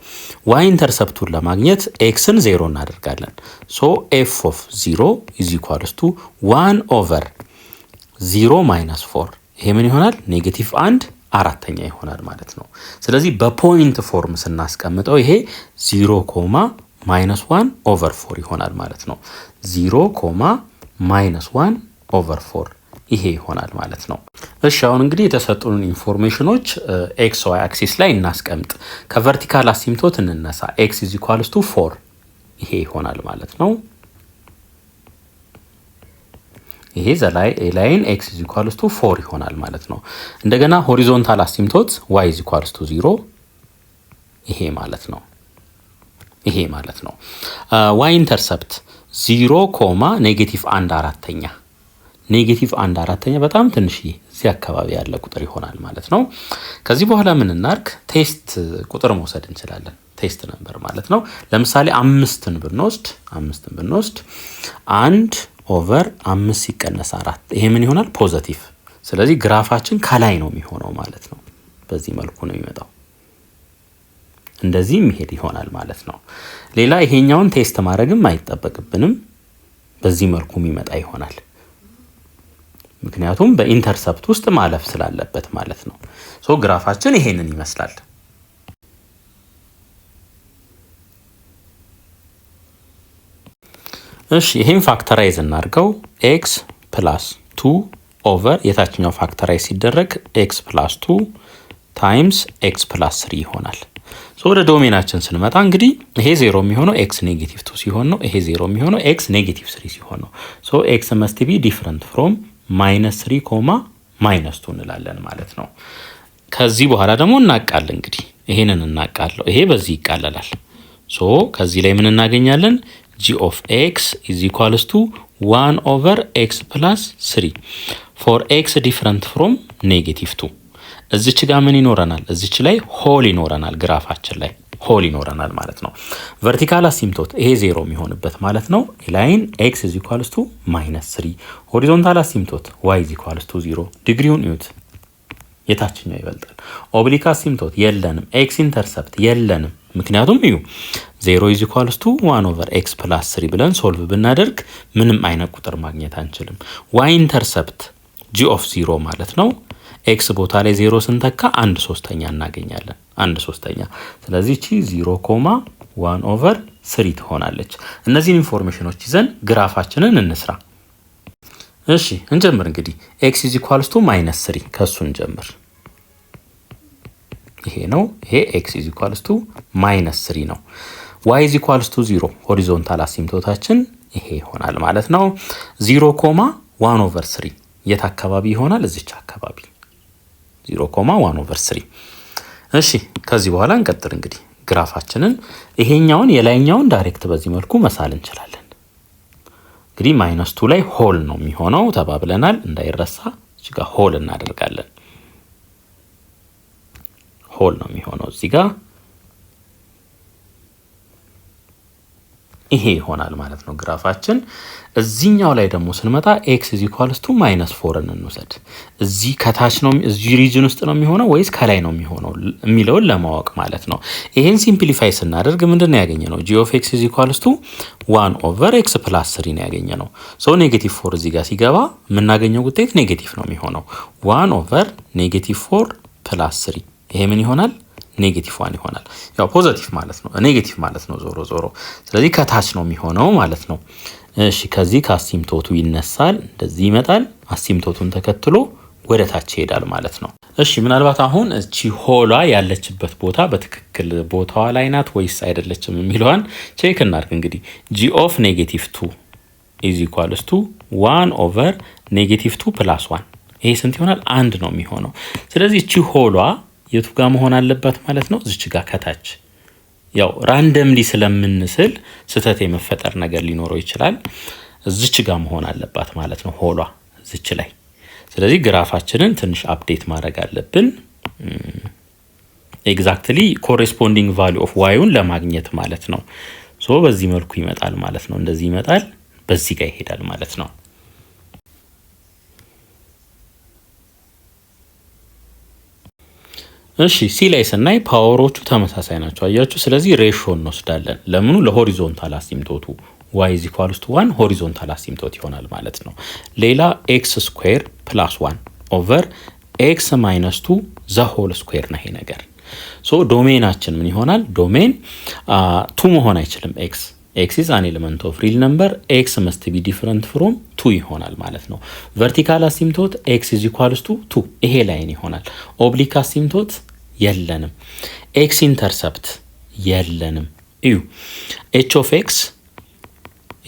ዋይ ኢንተርሰፕቱን ለማግኘት ኤክስን 0 እናደርጋለን። ሶ ኤፍ ኦፍ 0 is equals to 1 over 0 minus 4 ይሄ ምን ይሆናል? ኔጌቲቭ 1 አራተኛ ይሆናል ማለት ነው። ስለዚህ በፖይንት ፎርም ስናስቀምጠው ይሄ 0 ኮማ ማይነስ 1 ኦቨር 4 ይሆናል ማለት ነው። 0 ኮማ ማይነስ 1 ኦቨር 4 ይሄ ይሆናል ማለት ነው። እሺ አሁን እንግዲህ የተሰጡንን ኢንፎርሜሽኖች ኤክስ ዋይ አክሲስ ላይ እናስቀምጥ። ከቨርቲካል አሲምቶት እንነሳ። ኤክስ is equals to 4 ይሄ ይሆናል ማለት ነው። ይሄ ላይን x is equals to 4 ይሆናል ማለት ነው። እንደገና ሆሪዞንታል አሲምቶት y is equals to 0 ይሄ ማለት ነው። y ኢንተርሰፕት 0 ኮማ ኔጌቲቭ 1 አራተኛ ኔጌቲቭ 1 አራተኛ በጣም ትንሽ እዚህ አካባቢ ያለ ቁጥር ይሆናል ማለት ነው። ከዚህ በኋላ ምን እናርግ? ቴስት ቁጥር መውሰድ እንችላለን። ቴስት ነምበር ማለት ነው። ለምሳሌ 5ን ብንወስድ 1 ኦቨር 5 ሲቀነስ 4 ይሄ ምን ይሆናል? ፖዚቲቭ። ስለዚህ ግራፋችን ከላይ ነው የሚሆነው ማለት ነው። በዚህ መልኩ ነው የሚመጣው። እንደዚህ መሄድ ይሆናል ማለት ነው። ሌላ ይሄኛውን ቴስት ማድረግም አይጠበቅብንም። በዚህ መልኩ የሚመጣ ይሆናል። ምክንያቱም በኢንተርሰፕት ውስጥ ማለፍ ስላለበት ማለት ነው። ሶ ግራፋችን ይሄንን ይመስላል። እሺ ይሄን ፋክተራይዝ እናድርገው። x + 2 ኦቨር የታችኛው ፋክተራይዝ ሲደረግ x + 2 ታይምስ x + 3 ይሆናል። ሶ ወደ ዶሜናችን ስንመጣ እንግዲህ ይሄ 0 የሚሆነው x -2 ሲሆን ነው። ይሄ 0 የሚሆነው x -3 ሲሆን ነው። ሶ x must be different from -3, -2 እንላለን ማለት ነው። ከዚህ በኋላ ደግሞ እናቃለን። እንግዲህ ይሄንን እናቃለው። ይሄ በዚህ ይቃለላል። ሶ ከዚህ ላይ ምን እናገኛለን? g of x is equals to 1 over x plus 3 for x different from -2 እዚች ጋር ምን ይኖረናል? እዚች ላይ ሆል ይኖረናል። ግራፋችን ላይ ሆል ይኖረናል ማለት ነው። ቨርቲካል አሲምቶት ይሄ 0 የሚሆንበት ማለት ነው። ላይን x is equals to -3 ሆሪዞንታል አሲምቶት y is equals to 0 ዲግሪውን እዩት፣ የታችኛው ይበልጣል። ኦብሊክ አሲምቶት የለንም። x ኢንተርሰፕት የለንም። ምክንያቱም እዩ 0 is equals to 1 over x plus 3 ብለን ሶልቭ ብናደርግ ምንም አይነት ቁጥር ማግኘት አንችልም። y ኢንተርሰፕት g of 0 ማለት ነው። x ቦታ ላይ 0 ስንተካ 1/3 እናገኛለን። 1/3 ስለዚህ እቺ 0.1 over 3 ትሆናለች። እነዚህን ኢንፎርሜሽኖች ይዘን ግራፋችንን እንስራ። እሺ እንጀምር። እንግዲህ x is equals to -3 ከሱ እንጀምር። ይሄ ነው። ይሄ x is equals to -3 ነው። y is equals to 0 ሆሪዞንታል አሲምቶታችን ይሄ ይሆናል ማለት ነው። 0.1 over 3 የት አካባቢ ይሆናል? እዚች አካባቢ 0.1 over 3። እሺ ከዚህ በኋላ እንቀጥል። እንግዲህ ግራፋችንን ይሄኛውን የላይኛውን ዳይሬክት በዚህ መልኩ መሳል እንችላለን። እንግዲህ -2 ላይ ሆል ነው የሚሆነው ተባብለናል፣ እንዳይረሳ። እዚህ ጋር ሆል እናደርጋለን። ሆል ነው የሚሆነው እዚህ ጋር። ይሄ ይሆናል ማለት ነው ግራፋችን። እዚህኛው ላይ ደግሞ ስንመጣ x is equals to -4 እንውሰድ። እዚህ ከታች ነው እዚህ ሪጅን ውስጥ ነው የሚሆነው ወይስ ከላይ ነው የሚሆነው የሚለውን ለማወቅ ማለት ነው። ይሄን ሲምፕሊፋይ ስናደርግ ምንድነው ያገኘነው? g of x is equals to 1 over x plus 3 ነው ያገኘነው። ሶ -4 እዚህ ጋር ሲገባ የምናገኘው ውጤት ኔጌቲቭ ነው የሚሆነው 1 over -4 plus 3 ይሄ ምን ይሆናል? ኔጌቲቭ 1 ይሆናል። ያው ፖዚቲቭ ማለት ነው ኔጌቲቭ ማለት ነው ዞሮ። ስለዚህ ከታች ነው የሚሆነው ማለት ነው። እሺ ከዚህ ከአሲምቶቱ ይነሳል እንደዚህ ይመጣል። አሲምቶቱን ተከትሎ ወደ ታች ይሄዳል ማለት ነው። እሺ ምናልባት አሁን እቺ ሆሏ ያለችበት ቦታ በትክክል ቦታዋ ላይ ናት ወይስ አይደለችም የሚለውን ቼክ እናድርግ። እንግዲህ g of -2 is equals to 1 over -2 plus 1 ይሄ ስንት ይሆናል? 1 ነው የሚሆነው። ስለዚህ እቺ ሆሏ የቱ ጋር መሆን አለበት ማለት ነው? እዚች ጋር ከታች። ያው ራንደምሊ ስለምንስል ስህተት የመፈጠር ነገር ሊኖረው ይችላል። እዚች ጋር መሆን አለባት ማለት ነው ሆሏ እዚች ላይ። ስለዚህ ግራፋችንን ትንሽ አፕዴት ማድረግ አለብን ኤግዛክትሊ ኮሬስፖንዲንግ ቫልዩ ኦፍ ዋይውን ለማግኘት ማለት ነው። ሶ በዚህ መልኩ ይመጣል ማለት ነው። እንደዚህ ይመጣል፣ በዚህ ጋር ይሄዳል ማለት ነው። እሺ ሲ ላይ ስናይ ፓወሮቹ ተመሳሳይ ናቸው አያችሁ። ስለዚህ ሬሾ እንወስዳለን። ለምኑ? ለሆሪዞንታል አሲምቶቱ y is equals to 1 ሆሪዞንታል አሲምቶት ይሆናል ማለት ነው። ሌላ x ስኩዌር ፕላስ 1 ኦቨር x ማይነስ 2 ዘ ሆል ስኩዌር ነው ይሄ ነገር። ሶ ዶሜናችን ምን ይሆናል? ዶሜን 2 መሆን አይችልም። x is an element of real number x must be different from 2 ይሆናል ማለት ነው። ቨርቲካል አሲምቶት x is equals to 2 ይሄ ላይን ይሆናል። ኦብሊክ አሲምቶት የለንም። x ኢንተርሰፕት የለንም። እዩ h of x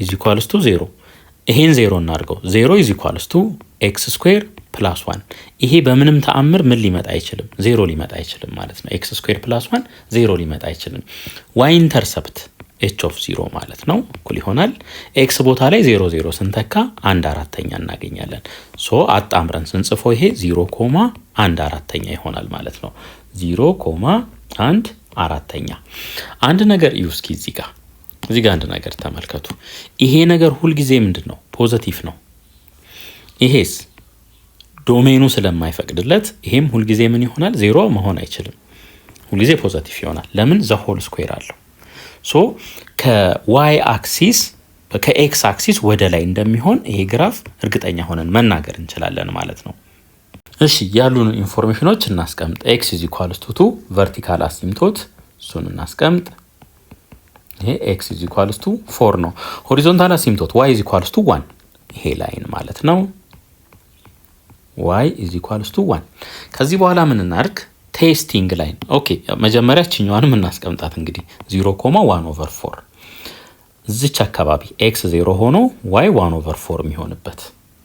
is equals to 0 ይሄን 0 እናድርገው። 0 is equals to x square plus 1 ይሄ በምንም ተአምር ምን ሊመጣ አይችልም? 0 ሊመጣ አይችልም ማለት ነው። x square plus 1 0 ሊመጣ አይችልም። y ኢንተርሰፕት h of 0 ማለት ነው እኩል ይሆናል x ቦታ ላይ 0 0 ስንተካ 1/4 እናገኛለን። ሶ አጣምረን ስንጽፈው ይሄ 0.1/4 ይሆናል ማለት ነው። 0.1/4 አንድ ነገር እዩ እስኪ እዚህ ጋር አንድ ነገር ተመልከቱ። ይሄ ነገር ሁሉ ጊዜ ምንድነው? ፖዚቲቭ ነው። ይሄስ ዶሜኑ ስለማይፈቅድለት ይሄም ሁሉ ጊዜ ምን ይሆናል? 0 መሆን አይችልም። ሁሉ ጊዜ ፖዚቲቭ ይሆናል። ለምን? ዘ ሆል ስኩዌር አለው። ሶ ከዋይ አክሲስ ከኤክስ አክሲስ ወደ ላይ እንደሚሆን ይሄ ግራፍ እርግጠኛ ሆነን መናገር እንችላለን ማለት ነው። እሺ ያሉን ኢንፎርሜሽኖች እናስቀምጥ። x is equals to 2 ቨርቲካል አሲምቶት እሱን እናስቀምጥ። ይሄ x is equals to 4 ነው። ሆሪዞንታል አሲምቶት y is equals to 1 ይሄ ላይን ማለት ነው። y is equals to 1 ከዚህ በኋላ ምን እናርግ? ቴስቲንግ ላይን ኦኬ። መጀመሪያ እቺኛዋንም እናስቀምጣት እንግዲህ 0.1/4 እዚች አካባቢ x 0 ሆኖ y 1/4 የሚሆንበት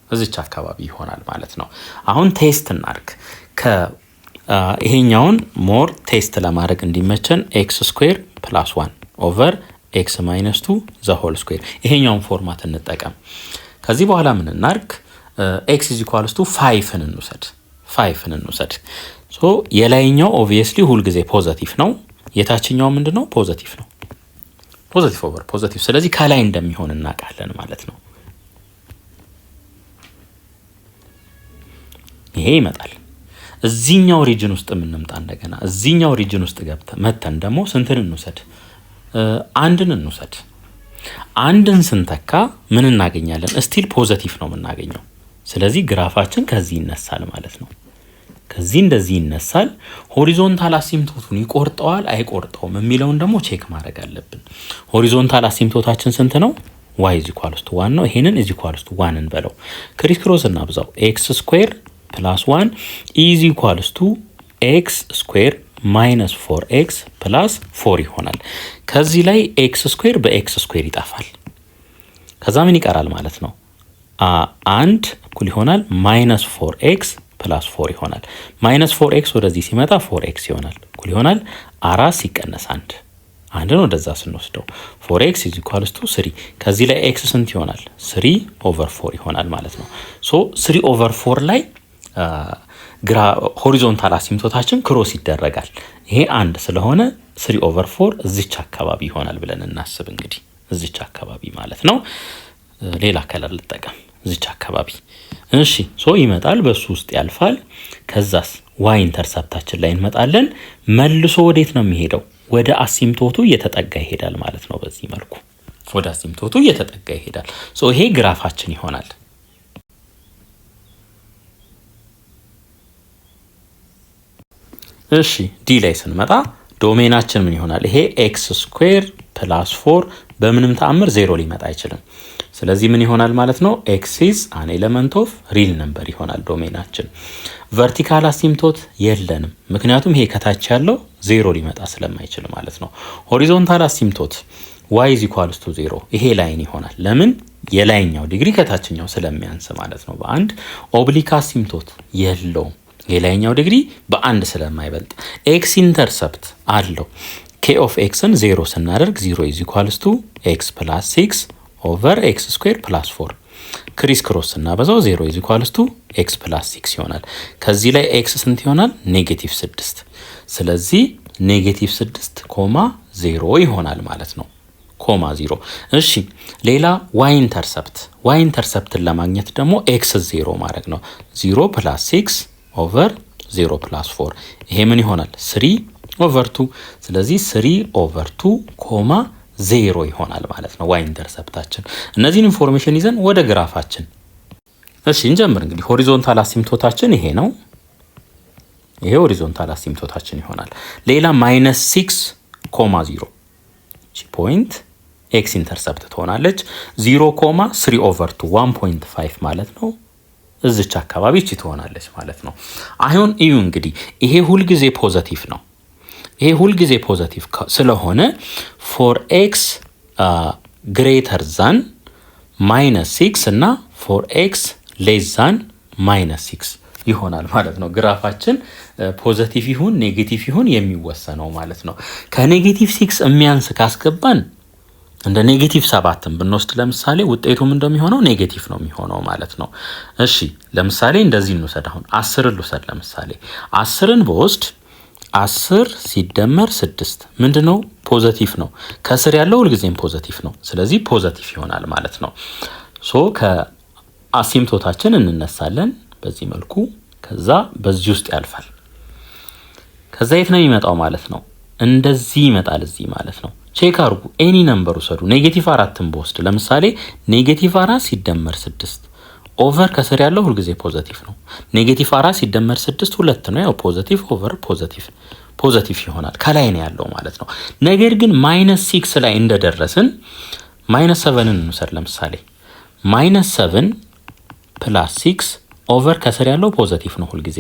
እዚች አካባቢ ይሆናል ማለት ነው። አሁን ቴስት እናርግ። ይሄኛውን ሞር ቴስት ለማድረግ እንዲመቸን x ስኩዌር ፕላስ 1 ኦቨር x ማይነስ 2 ዘ ሆል ስኩዌር ይሄኛውን ፎርማት እንጠቀም። ከዚህ በኋላ ምን እናርግ? x is equals to 5 እንውሰድ። ሶ የላይኛው ኦብቪየስሊ ሁሉ ጊዜ ፖዚቲቭ ነው። የታችኛው ምንድነው? ፖዚቲቭ ነው። ፖዚቲቭ ኦቨር ፖዚቲቭ። ስለዚህ ከላይ እንደሚሆን እናውቃለን ማለት ነው። ይሄ ይመጣል። እዚህኛው ሪጅን ውስጥ እንምጣ። እንደገና እዚህኛው ሪጅን ውስጥ መተን ደግሞ ስንትን እንውሰድ? አንድን እንውሰድ። አንድን ስንተካ ምን እናገኛለን? ስቲል ፖዚቲቭ ነው የምናገኘው። ስለዚህ ግራፋችን ከዚህ ይነሳል ማለት ነው። ከዚህ እንደዚህ ይነሳል። ሆሪዞንታል አሲምቶቱን ይቆርጠዋል አይቆርጠውም የሚለውን ደግሞ ቼክ ማድረግ አለብን። ሆሪዞንታል አሲምቶታችን ስንት ነው? y is equals to 1 ነው። ይሄንን is equals to 1 እንበለው። ክሪስ ክሮስ እናብዛው። x ስኩዌር ፕላስ 1 is equals to x ስኩዌር ማይነስ 4x ፕላስ 4 ይሆናል። ከዚህ ላይ x ስኩዌር በx ስኩዌር ይጣፋል። ከዛ ምን ይቀራል ማለት ነው? አንድ እኩል ይሆናል ማይነስ 4x ፕላስ 4 ይሆናል። ማይነስ 4x ወደዚህ ሲመጣ 4x ይሆናል። እኩል ይሆናል 4 ሲቀነስ 1 አንድን ወደዛ ስንወስደው 4x is equals to 3 ከዚህ ላይ x ስንት ይሆናል? 3/4 ይሆናል ማለት ነው። ሶ 3/4 ላይ ሆሪዞንታል አሲምቶታችን ክሮስ ይደረጋል። ይሄ አንድ ስለሆነ 3/4 እዚች አካባቢ ይሆናል ብለን እናስብ። እንግዲህ እዚች አካባቢ ማለት ነው። ሌላ ከለር ልጠቀም እዚች አካባቢ። እሺ ሶ ይመጣል፣ በሱ ውስጥ ያልፋል። ከዛስ ዋይ ኢንተርሰፕታችን ላይ እንመጣለን። መልሶ ወዴት ነው የሚሄደው? ወደ አሲምቶቱ እየተጠጋ ይሄዳል ማለት ነው። በዚህ መልኩ ወደ አሲምቶቱ እየተጠጋ ይሄዳል። ሶ ይሄ ግራፋችን ይሆናል። እሺ ዲ ላይ ስንመጣ ዶሜናችን ምን ይሆናል? ይሄ ኤክስ ስኩዌር ፕላስ 4 በምንም ተአምር 0 ሊመጣ አይችልም። ስለዚህ ምን ይሆናል ማለት ነው? ኤክስ ኢዝ አን ኤሌመንት ኦፍ ሪል ነምበር ይሆናል ዶሜናችን። ቨርቲካል አሲምቶት የለንም፣ ምክንያቱም ይሄ ከታች ያለው 0 ሊመጣ ስለማይችል ማለት ነው። ሆሪዞንታል አሲምቶት ዋይ ኢዝ ኢኳልስ ቱ 0 ይሄ ላይን ይሆናል። ለምን? የላይኛው ዲግሪ ከታችኛው ስለሚያንስ ማለት ነው በአንድ። ኦብሊክ አሲምቶት የለውም፣ የላይኛው ዲግሪ በአንድ ስለማይበልጥ። ኤክስ ኢንተርሰፕት አለው። ኬ ኦፍ ኤክስን 0 ስናደርግ 0 ኢዝ ኢኳልስ ቱ ኤክስ ፕላስ 6 ኦቨር ኤክስ ስኩዌር ፕላስ 4 ክሪስ ክሮስ ስናበዛው 0 ኢዝ ኢኳልስ ቱ ኤክስ ፕላስ 6 ይሆናል። ከዚህ ላይ ኤክስ ስንት ይሆናል? ኔጌቲቭ 6። ስለዚህ ኔጌቲቭ 6 ኮማ 0 ይሆናል ማለት ነው። ኮማ 0። እሺ ሌላ ዋይ ኢንተርሰፕት። ዋይ ኢንተርሰፕትን ለማግኘት ደግሞ ኤክስ 0 ማድረግ ነው። 0 ፕላስ 6 ኦቨር 0 ፕላስ 4 ይሄ ምን ይሆናል? 3 ኦቨር 2። ስለዚህ 3 ኦቨር 2 ኮማ 0 ይሆናል ማለት ነው ዋይ ኢንተርሰፕታችን። እነዚህን ኢንፎርሜሽን ይዘን ወደ ግራፋችን እሺ እንጀምር። እንግዲህ ሆሪዞንታል አሲምቶታችን ይሄ ነው። ይሄ ሆሪዞንታል አሲምቶታችን ይሆናል። ሌላ ማይነስ 6 ኮማ 0 እቺ ፖይንት ኤክስ ኢንተርሰፕት ትሆናለች። 0 ኮማ 3 ኦቨር 2 1.5 ማለት ነው። እዚች አካባቢ እቺ ትሆናለች ማለት ነው። አሁን እዩ እንግዲህ ይሄ ሁልጊዜ ፖዘቲቭ ነው። ይሄ ሁልጊዜ ፖዘቲቭ ስለሆነ ፎር ኤክስ ግሬተር ዛን ማይነስ 6 እና ፎር ኤክስ ሌስ ዛን ማይነስ 6 ይሆናል ማለት ነው። ግራፋችን ፖዘቲቭ ይሁን ኔጌቲቭ ይሁን የሚወሰነው ማለት ነው። ከኔጌቲቭ 6 የሚያንስ ካስገባን እንደ ኔጌቲቭ 7ን ብንወስድ ለምሳሌ ውጤቱም እንደሚሆነው ኔጌቲቭ ነው የሚሆነው ማለት ነው። እሺ ለምሳሌ እንደዚህ እንውሰድ። አሁን 10ን ልውሰድ። ለምሳሌ 10ን በወስድ 10 ሲደመር 6 ምንድነው? ፖዘቲቭ ነው። ከስር ያለው ሁልጊዜም ፖዘቲቭ ነው። ስለዚህ ፖዘቲቭ ይሆናል ማለት ነው። ሶ ከአሲምቶታችን እንነሳለን በዚህ መልኩ። ከዛ በዚህ ውስጥ ያልፋል። ከዛ የት ነው የሚመጣው ማለት ነው? እንደዚህ ይመጣል እዚህ ማለት ነው። ቼክ አድርጉ። ኤኒ ነምበር ውሰዱ። ኔጌቲቭ 4ን በወስድ ለምሳሌ ኔጌቲቭ 4 ሲደመር 6 ኦቨር ከስር ያለው ሁልጊዜ ፖዘቲቭ ነው። ኔጌቲቭ 4 ሲደመር 6 2 ነው። ያው ፖዘቲቭ ኦቨር ፖዘቲቭ ይሆናል። ከላይ ነው ያለው ማለት ነው። ነገር ግን ማይነስ 6 ላይ እንደደረስን ማይነስ 7ን እንውሰድ ለምሳሌ ማይነስ 7 ፕላስ 6 ኦቨር ከስር ያለው ፖዘቲቭ ነው ሁልጊዜ።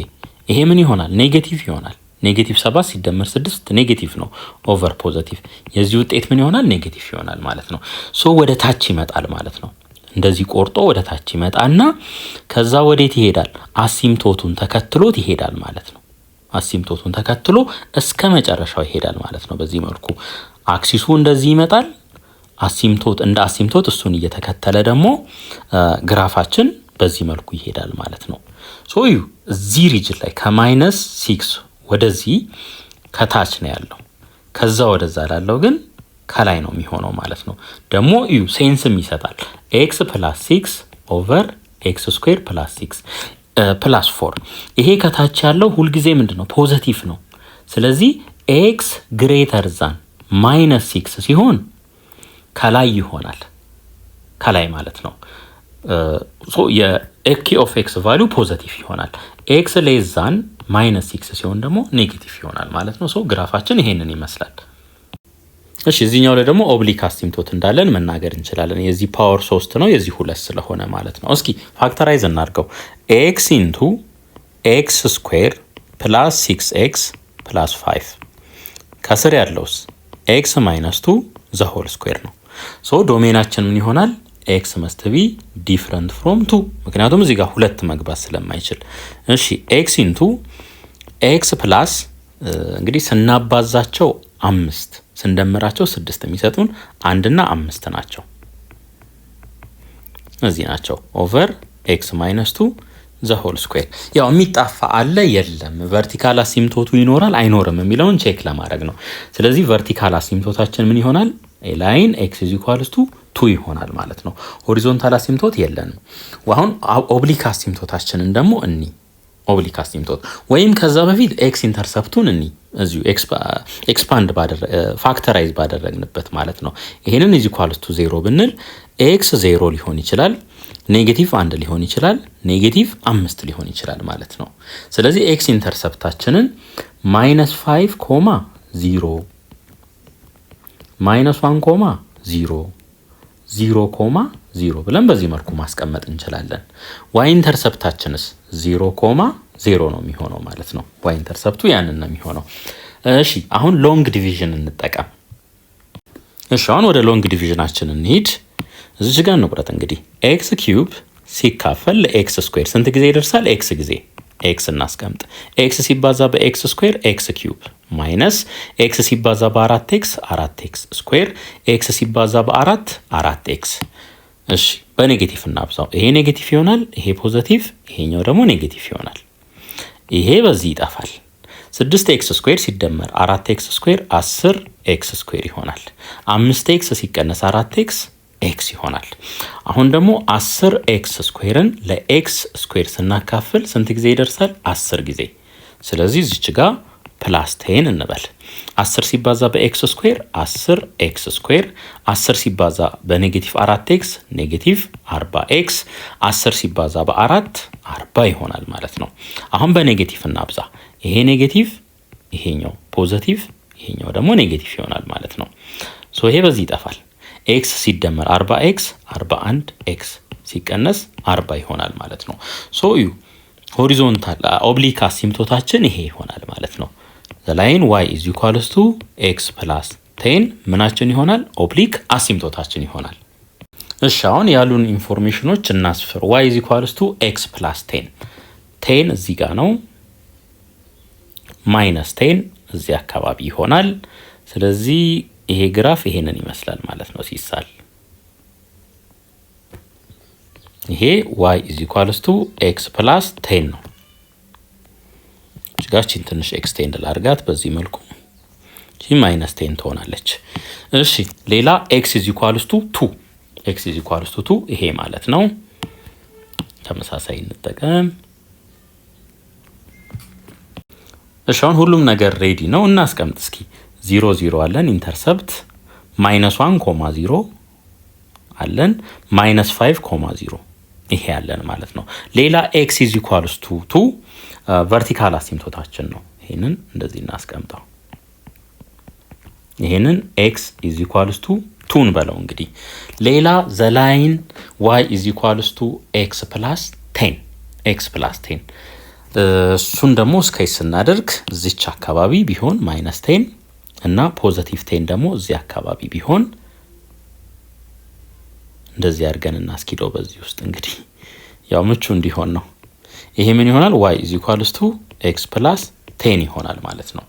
ይሄ ምን ይሆናል? ኔጌቲቭ ይሆናል። ኔጌቲቭ 7 ሲደመር 6 ኔጌቲቭ ነው ኦቨር ፖዘቲቭ። የዚህ ውጤት ምን ይሆናል? ኔጌቲቭ ይሆናል ማለት ነው። ሶ ወደ ታች ይመጣል ማለት ነው። እንደዚህ ቆርጦ ወደ ታች ይመጣና ከዛ ወዴት ይሄዳል? አሲምቶቱን ተከትሎት ይሄዳል ማለት ነው። አሲምቶቱን ተከትሎ እስከ መጨረሻው ይሄዳል ማለት ነው። በዚህ መልኩ አክሲሱ እንደዚህ ይመጣል። አሲምቶት እንደ አሲምቶት እሱን እየተከተለ ደግሞ ግራፋችን በዚህ መልኩ ይሄዳል ማለት ነው። ሶ ዩ እዚህ ሪጅን ላይ ከማይነስ 6 ወደዚህ ከታች ነው ያለው። ከዛ ወደዛ ላለው ግን ከላይ ነው የሚሆነው ማለት ነው። ደግሞ እዩ ሴንስም ይሰጣል። ኤክስ ፕላስ 6 ኦቨር ኤክስ ስኩዌር ፕላስ 6 ፕላስ 4 ይሄ ከታች ያለው ሁልጊዜ ምንድነው? ፖዘቲቭ ነው። ስለዚህ ኤክስ ግሬተር ዛን ማይነስ 6 ሲሆን ከላይ ይሆናል። ከላይ ማለት ነው። የኪ ኦፍ ኤክስ ቫልዩ ፖዘቲቭ ይሆናል። ኤክስ ሌስ ዛን ማይነስ 6 ሲሆን ደግሞ ኔጌቲቭ ይሆናል ማለት ነው። ሶ ግራፋችን ይሄንን ይመስላል። እሺ እዚህኛው ላይ ደግሞ ኦብሊክ አሲምቶት እንዳለን መናገር እንችላለን። የዚህ ፓወር 3 ነው፣ የዚህ 2 ስለሆነ ማለት ነው። እስኪ ፋክተራይዝ እናድርገው። ኤክስ ኢንቱ ኤክስ ስኩዌር ፕላስ 6x ፕላስ 5 ከስር ያለውስ ኤክስ ማይነስ 2 ዘ ሆል ስኩዌር ነው። ሶ ዶሜናችን ምን ይሆናል? ኤክስ መስት ቢ ዲፍረንት ፍሮም 2 ምክንያቱም እዚህ ጋር 2 መግባት ስለማይችል። እሺ ኤክስ ኢንቱ ኤክስ ፕላስ እንግዲህ ስናባዛቸው 5 ስንደምራቸው 6 የሚሰጡን 1 እና 5 ናቸው። እዚህ ናቸው። ኦቨር ኤክስ ማይነስ 2 ዘ ሆል ስኩዌር። ያው የሚጣፋ አለ የለም፣ ቨርቲካል አሲምቶቱ ይኖራል አይኖርም የሚለውን ቼክ ለማድረግ ነው። ስለዚህ ቨርቲካል አሲምቶታችን ምን ይሆናል? ላይን ኤክስ ኢዝ ኢኳልስ ቱ 2 ይሆናል ማለት ነው። ሆሪዞንታል አሲምቶት የለንም። አሁን ኦብሊክ አሲምቶታችንን ደግሞ እኒ ኦብሊክ አሲምቶት ወይም ከዛ በፊት ኤክስ ኢንተርሰፕቱን እኒ እዚሁ ኤክስፓንድ ፋክተራይዝ ባደረግንበት ማለት ነው። ይሄንን ኢዝ ኢኳልስ ቱ 0 ብንል ኤክስ 0 ሊሆን ይችላል፣ ኔጌቲቭ 1 ሊሆን ይችላል፣ ኔጌቲቭ 5 ሊሆን ይችላል ማለት ነው። ስለዚህ ኤክስ ኢንተርሰፕታችንን -5 ኮማ 0 -1 ኮማ 0 0 ኮማ 0 ብለን በዚህ መልኩ ማስቀመጥ እንችላለን። ዋይ ኢንተርሰፕታችንስ 0 ኮማ 0 ነው የሚሆነው ማለት ነው። ዋይ ኢንተርሰፕቱ ያንን ነው የሚሆነው። እሺ አሁን ሎንግ ዲቪዥን እንጠቀም። እሺ አሁን ወደ ሎንግ ዲቪዥናችን እንሂድ። እዚህ ጋር እንቁረጥ እንግዲህ ኤክስ ኪዩብ ሲካፈል ለኤክስ ስኩዌር ስንት ጊዜ ይደርሳል? ኤክስ ጊዜ ኤክስ እናስቀምጥ። ኤክስ ሲባዛ በኤክስ ስኩዌር ኤክስ ኪዩብ ማይነስ ኤክስ ሲባዛ በ4 ኤክስ 4 ኤክስ ስኩዌር ኤክስ ሲባዛ በ4 4 ኤክስ። እሺ በኔጌቲቭ እናብዛው። ይሄ ኔጌቲቭ ይሆናል፣ ይሄ ፖዚቲቭ፣ ይሄኛው ደግሞ ኔጌቲቭ ይሆናል። ይሄ በዚህ ይጠፋል። 6 ኤክስ ስኩዌር ሲደመር 4 ኤክስ ስኩዌር 10 ኤክስ ስኩዌር ይሆናል። 5 ኤክስ ሲቀነስ 4 ኤክስ ኤክስ ይሆናል። አሁን ደግሞ 10 ኤክስ ስኩዌርን ለኤክስ ስኩዌር ስናካፍል ስንት ጊዜ ይደርሳል? 10 ጊዜ። ስለዚህ እዚች ጋር ፕላስ 10 እንበል። 10 ሲባዛ በኤክስ ስኩዌር 10 ኤክስ ስኩዌር 10 ሲባዛ በኔጌቲቭ 4 ኤክስ ኔጌቲቭ 40 ኤክስ 10 ሲባዛ በ4 40 ይሆናል ማለት ነው። አሁን በኔጌቲቭ እናብዛ። ይሄ ኔጌቲቭ፣ ይሄኛው ፖዚቲቭ፣ ይሄኛው ደግሞ ኔጌቲቭ ይሆናል ማለት ነው። ሶ ይሄ በዚህ ይጠፋል። ኤክስ ሲደመር 40 ኤክስ 41 ኤክስ ሲቀነስ 40 ይሆናል ማለት ነው። ሶ ዩ ሆሪዞንታል ኦብሊክ አሲምቶታችን ይሄ ይሆናል ማለት ነው። ዘ ላይን y is equals to x plus 10 ምናችን ይሆናል? ኦብሊክ አሲምቶታችን ይሆናል። እሺ አሁን ያሉን ኢንፎርሜሽኖች እናስፍር። y is equals to x plus 10 10 እዚህ ጋር ነው፣ ማይነስ 10 እዚህ አካባቢ ይሆናል። ስለዚህ ይሄ ግራፍ ይሄንን ይመስላል ማለት ነው ሲሳል። ይሄ y is equals to x plus 10 ነው። እዚጋችን ትንሽ ኤክስቴንድ ላርጋት በዚህ መልኩ እቺ ማይነስ 10 ትሆናለች። እሺ ሌላ x is equals to 2 x is equals to 2 ይሄ ማለት ነው። ተመሳሳይ እንጠቀም። እሺ አሁን ሁሉም ነገር ሬዲ ነው። እናስቀምጥ እስኪ 0 0 አለን፣ ኢንተርሰፕት -1 ኮማ 0 አለን፣ -5 ኮማ 0 ይሄ ያለን ማለት ነው። ሌላ x is equals to 2 ቨርቲካል አሲምቶታችን ነው። ይሄንን እንደዚህ እናስቀምጠው። ይሄንን x is equals to 2 እንበለው እንግዲህ። ሌላ the line y is equals to x plus 10 x plus 10 እሱን ደግሞ ስኬች ስናደርግ እዚች አካባቢ ቢሆን -10 እና ፖዚቲቭ 10 ደግሞ እዚህ አካባቢ ቢሆን እንደዚህ አድርገን እናስኪደው በዚህ ውስጥ እንግዲህ ያው ምቹ እንዲሆን ነው። ይሄ ምን ይሆናል? y is equals to x plus 10 ይሆናል ማለት ነው።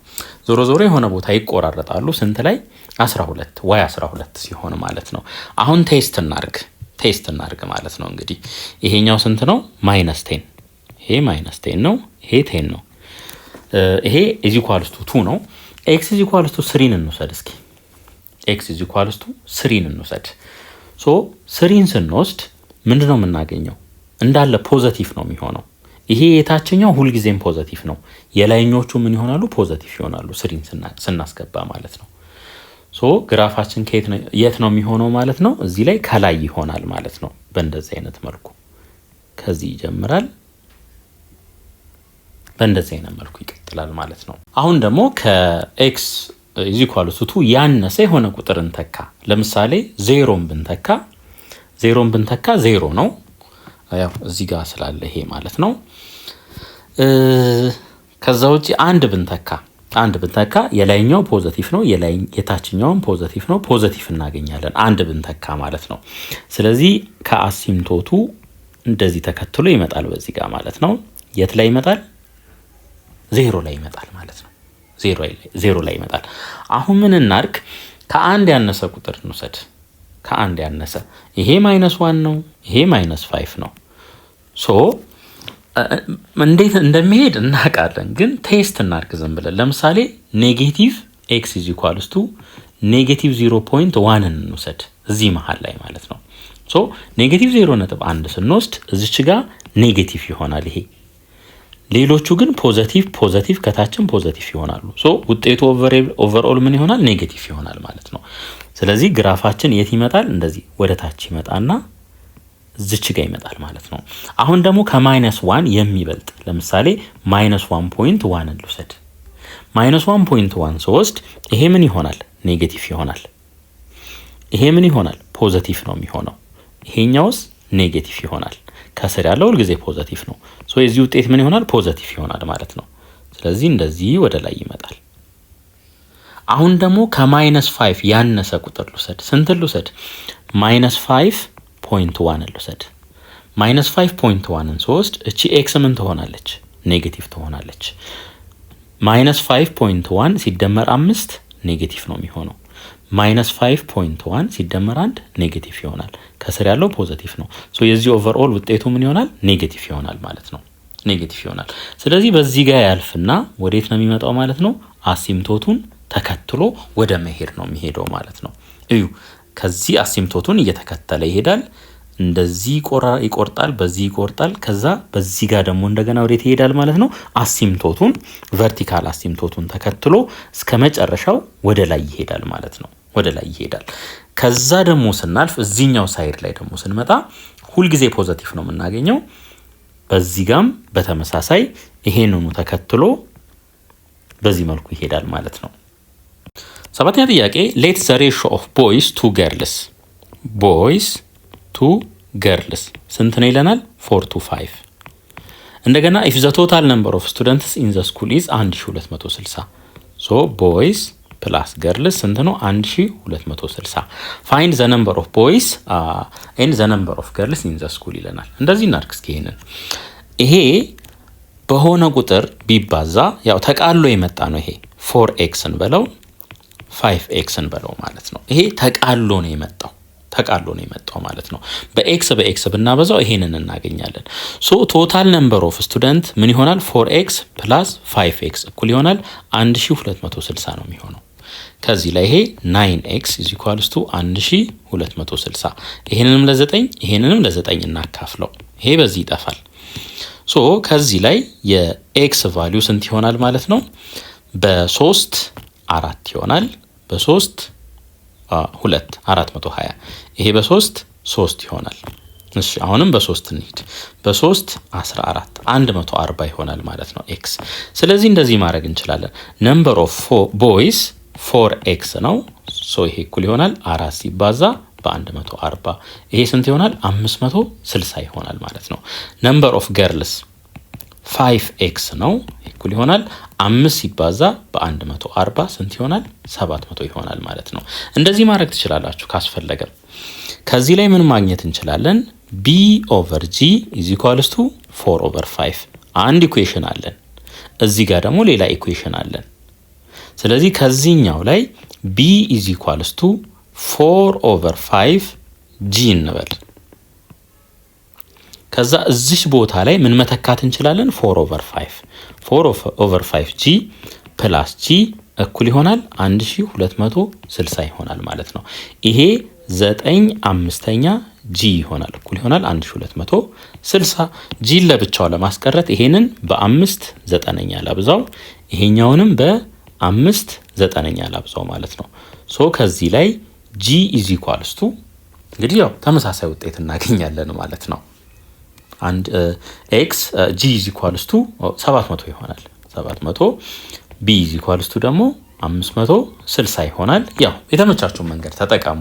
ዞሮ ዞሮ የሆነ ቦታ ይቆራረጣሉ። ስንት ላይ? 12 y 12 ሲሆን ማለት ነው። አሁን ቴስት እናርግ ማለት ነው እንግዲህ። ይሄኛው ስንት ነው? -10 ይሄ -10 ነው፣ ይሄ 10 ነው። ይሄ is equals to 2 ነው። x is equals to 3 እንውሰድ እስኪ። x is equals to 3 እንውሰድ። ሶ 3ን ስንወስድ ምንድነው የምናገኘው? እንዳለ ፖዚቲቭ ነው የሚሆነው። ይሄ የታችኛው ሁልጊዜም ፖዚቲቭ ነው፣ የላይኞቹ ምን ይሆናሉ? ፖዚቲቭ ይሆናሉ 3ን ስናስገባ ማለት ነው። ሶ ግራፋችን የት ነው የሚሆነው ማለት ነው? እዚህ ላይ ከላይ ይሆናል ማለት ነው። በእንደዚህ አይነት መልኩ ከዚህ ይጀምራል፣ በእንደዚህ አይነት መልኩ ይቀጥላል ማለት ነው። አሁን ደግሞ ከx is equals to 2 ያነሰ የሆነ ቁጥር እንተካ። ለምሳሌ 0ን ብንተካ 0 ነው። ያው እዚህ ጋር ስላለ ይሄ ማለት ነው። ከዛ ውጪ አንድ ብንተካ የላይኛው ፖዚቲቭ ነው፣ የታችኛውም ፖዚቲቭ ነው። ፖዚቲቭ እናገኛለን አንድ ብንተካ ማለት ነው። ስለዚህ ከአሲምቶቱ እንደዚህ ተከትሎ ይመጣል በዚህ ጋር ማለት ነው። የት ላይ ይመጣል? 0 ላይ ይመጣል ማለት ነው። 0 ላይ ይመጣል። አሁን ምን እናርግ? ከአንድ ያነሰ ቁጥር እንውሰድ። ከአንድ ያነሰ ይሄ -1 ነው፣ ይሄ -5 ነው። ሶ እንዴት እንደሚሄድ እናውቃለን፣ ግን ቴስት እናርግ ዝም ብለን። ለምሳሌ ኔጌቲቭ x is equals to ኔጌቲቭ 0.1 እንውሰድ እዚህ መሃል ላይ ማለት ነው። ሶ ኔጌቲቭ 0.1 ስንወስድ እዚች ጋር ኔጌቲቭ ይሆናል ይሄ። ሌሎቹ ግን ፖዘቲቭ ከታችም ፖዘቲቭ ይሆናሉ። ሶ ውጤቱ ኦቨርኦል ምን ይሆናል? ኔጌቲቭ ይሆናል ማለት ነው። ስለዚህ ግራፋችን የት ይመጣል? እንደዚህ ወደ ታች ይመጣና እዚች ጋር ይመጣል ማለት ነው። አሁን ደግሞ ከ-1 የሚበልጥ ለምሳሌ -1.1 ልውሰድ። -1.1 ስወስድ ይሄ ምን ይሆናል? ኔጌቲቭ ይሆናል። ይሄ ምን ይሆናል? ፖዘቲቭ ነው የሚሆነው። ይሄኛውስ ኔጌቲቭ ይሆናል። ከስር ያለው ሁልጊዜ ፖዘቲቭ ነው። ሶ የዚህ ውጤት ምን ይሆናል? ፖዘቲቭ ይሆናል ማለት ነው። ስለዚህ እንደዚህ ወደ ላይ ይመጣል። አሁን ደግሞ ከ-5 ያነሰ ቁጥር ልውሰድ። ስንት ልውሰድ? -5.1 ልውሰድ። -5.1ን ስወስድ እቺ ኤክስ ምን ትሆናለች? ኔጌቲቭ ትሆናለች። -5.1 ሲደመር 5 ኔጌቲቭ ነው የሚሆነው። -5.1 ሲደመር 1 ኔጌቲቭ ይሆናል። ከስር ያለው ፖዘቲቭ ነው። ሶ የዚህ ኦቨርኦል ውጤቱ ምን ይሆናል? ኔጌቲቭ ይሆናል ማለት ነው። ኔጌቲቭ ይሆናል። ስለዚህ በዚህ ጋር ያልፍና ወዴት ነው የሚመጣው ማለት ነው? አሲምቶቱን ተከትሎ ወደ መሄድ ነው የሚሄደው ማለት ነው። እዩ፣ ከዚህ አሲምቶቱን እየተከተለ ይሄዳል። እንደዚህ ይቆርጣል፣ በዚህ ይቆርጣል። ከዛ በዚህ ጋር ደግሞ እንደገና ወዴት ይሄዳል ማለት ነው? አሲምቶቱን ቨርቲካል አሲምቶቱን ተከትሎ እስከ መጨረሻው ወደ ላይ ይሄዳል ማለት ነው። ወደ ላይ ይሄዳል። ከዛ ደግሞ ስናልፍ እዚህኛው ሳይድ ላይ ደግሞ ስንመጣ ሁልጊዜ ፖዘቲቭ ነው የምናገኘው። በዚህ ጋም በተመሳሳይ ይሄንኑ ተከትሎ በዚህ መልኩ ይሄዳል ማለት ነው። ሰባተኛ ጥያቄ ሌት ዘ ሬሽዮ ኦፍ ቦይስ ቱ ገርልስ ገርልስ ስንት ነው ይለናል? 4 to 5። እንደገና ኢፍ ዘ ቶታል ነምበር ኦፍ ስቱደንትስ ኢን ዘ ስኩል ኢዝ 1260 ሶ ቦይስ ፕላስ ገርልስ ስንት ነው? 1260። ፋይንድ ዘ ነምበር ኦፍ ቦይስ ኤንድ ዘ ነምበር ኦፍ ገርልስ ኢን ዘ ስኩል ይለናል። እንደዚህ እናድርግ እስኪ ይሄንን። ይሄ በሆነ ቁጥር ቢባዛ ያው ተቃሎ የመጣ ነው። ይሄ 4x እንበለው 5x እንበለው ማለት ነው። ይሄ ተቃሎ ነው የመጣው ማለት ነው። በኤክስ ብናበዛው ይሄንን እናገኛለን። ሶ ቶታል ነምበር ኦፍ ስቱደንት ምን ይሆናል? 4x ፕላስ 5x እኩል ይሆናል 1260 ነው የሚሆነው። ከዚህ ላይ ይሄ 9x is equals to 1260። ይሄንንም ለ9 እናካፍለው። ይሄ በዚህ ይጠፋል። ሶ ከዚህ ላይ የኤክስ ቫልዩ ስንት ይሆናል ማለት ነው? በ3 4 ይሆናል። በ3 2 420። ይሄ በ3 3 ይሆናል። እሺ አሁንም በ3 እንሂድ። በ3 14 140 ይሆናል ማለት ነው ኤክስ። ስለዚህ እንደዚህ ማድረግ እንችላለን። ነምበር ኦፍ ቦይስ 4x ነው። ሶ ይሄ እኩል ይሆናል 4 ሲባዛ በ140። ይሄ ስንት ይሆናል? 560 ይሆናል ማለት ነው። ነምበር ኦፍ ገርልስ 5x ነው። እኩል ይሆናል 5 ሲባዛ በ140 ስንት ይሆናል? 700 ይሆናል ማለት ነው። እንደዚህ ማድረግ ትችላላችሁ ካስፈለገ። ከዚህ ላይ ምን ማግኘት እንችላለን? b over g is equals to 4 over 5 አንድ ኢኩዌሽን አለን። እዚህ ጋር ደግሞ ሌላ ኢኩዌሽን አለን። ስለዚህ ከዚህኛው ላይ b is equals to 4 over 5 g እንበል። ከዛ እዚህ ቦታ ላይ ምን መተካት እንችላለን? 4 over 5 g ፕላስ g እኩል ይሆናል 1260 ይሆናል ማለት ነው። ይሄ 9/5 g ይሆናል። እኩል ይሆናል 1260። g ለብቻው ለማስቀረት ይሄንን በ5/9 ላብዛው፣ ይሄኛውንም በ5/9 ላብዛው ማለት ነው። ሶ ከዚህ ላይ g is equals to እንግዲህ ያው ተመሳሳይ ውጤት እናገኛለን ማለት ነው። አንድ x g is equals to 700 ይሆናል። 700 b is equals to ደግሞ 560 ይሆናል። ያው የተመቻችሁ መንገድ ተጠቀሙ።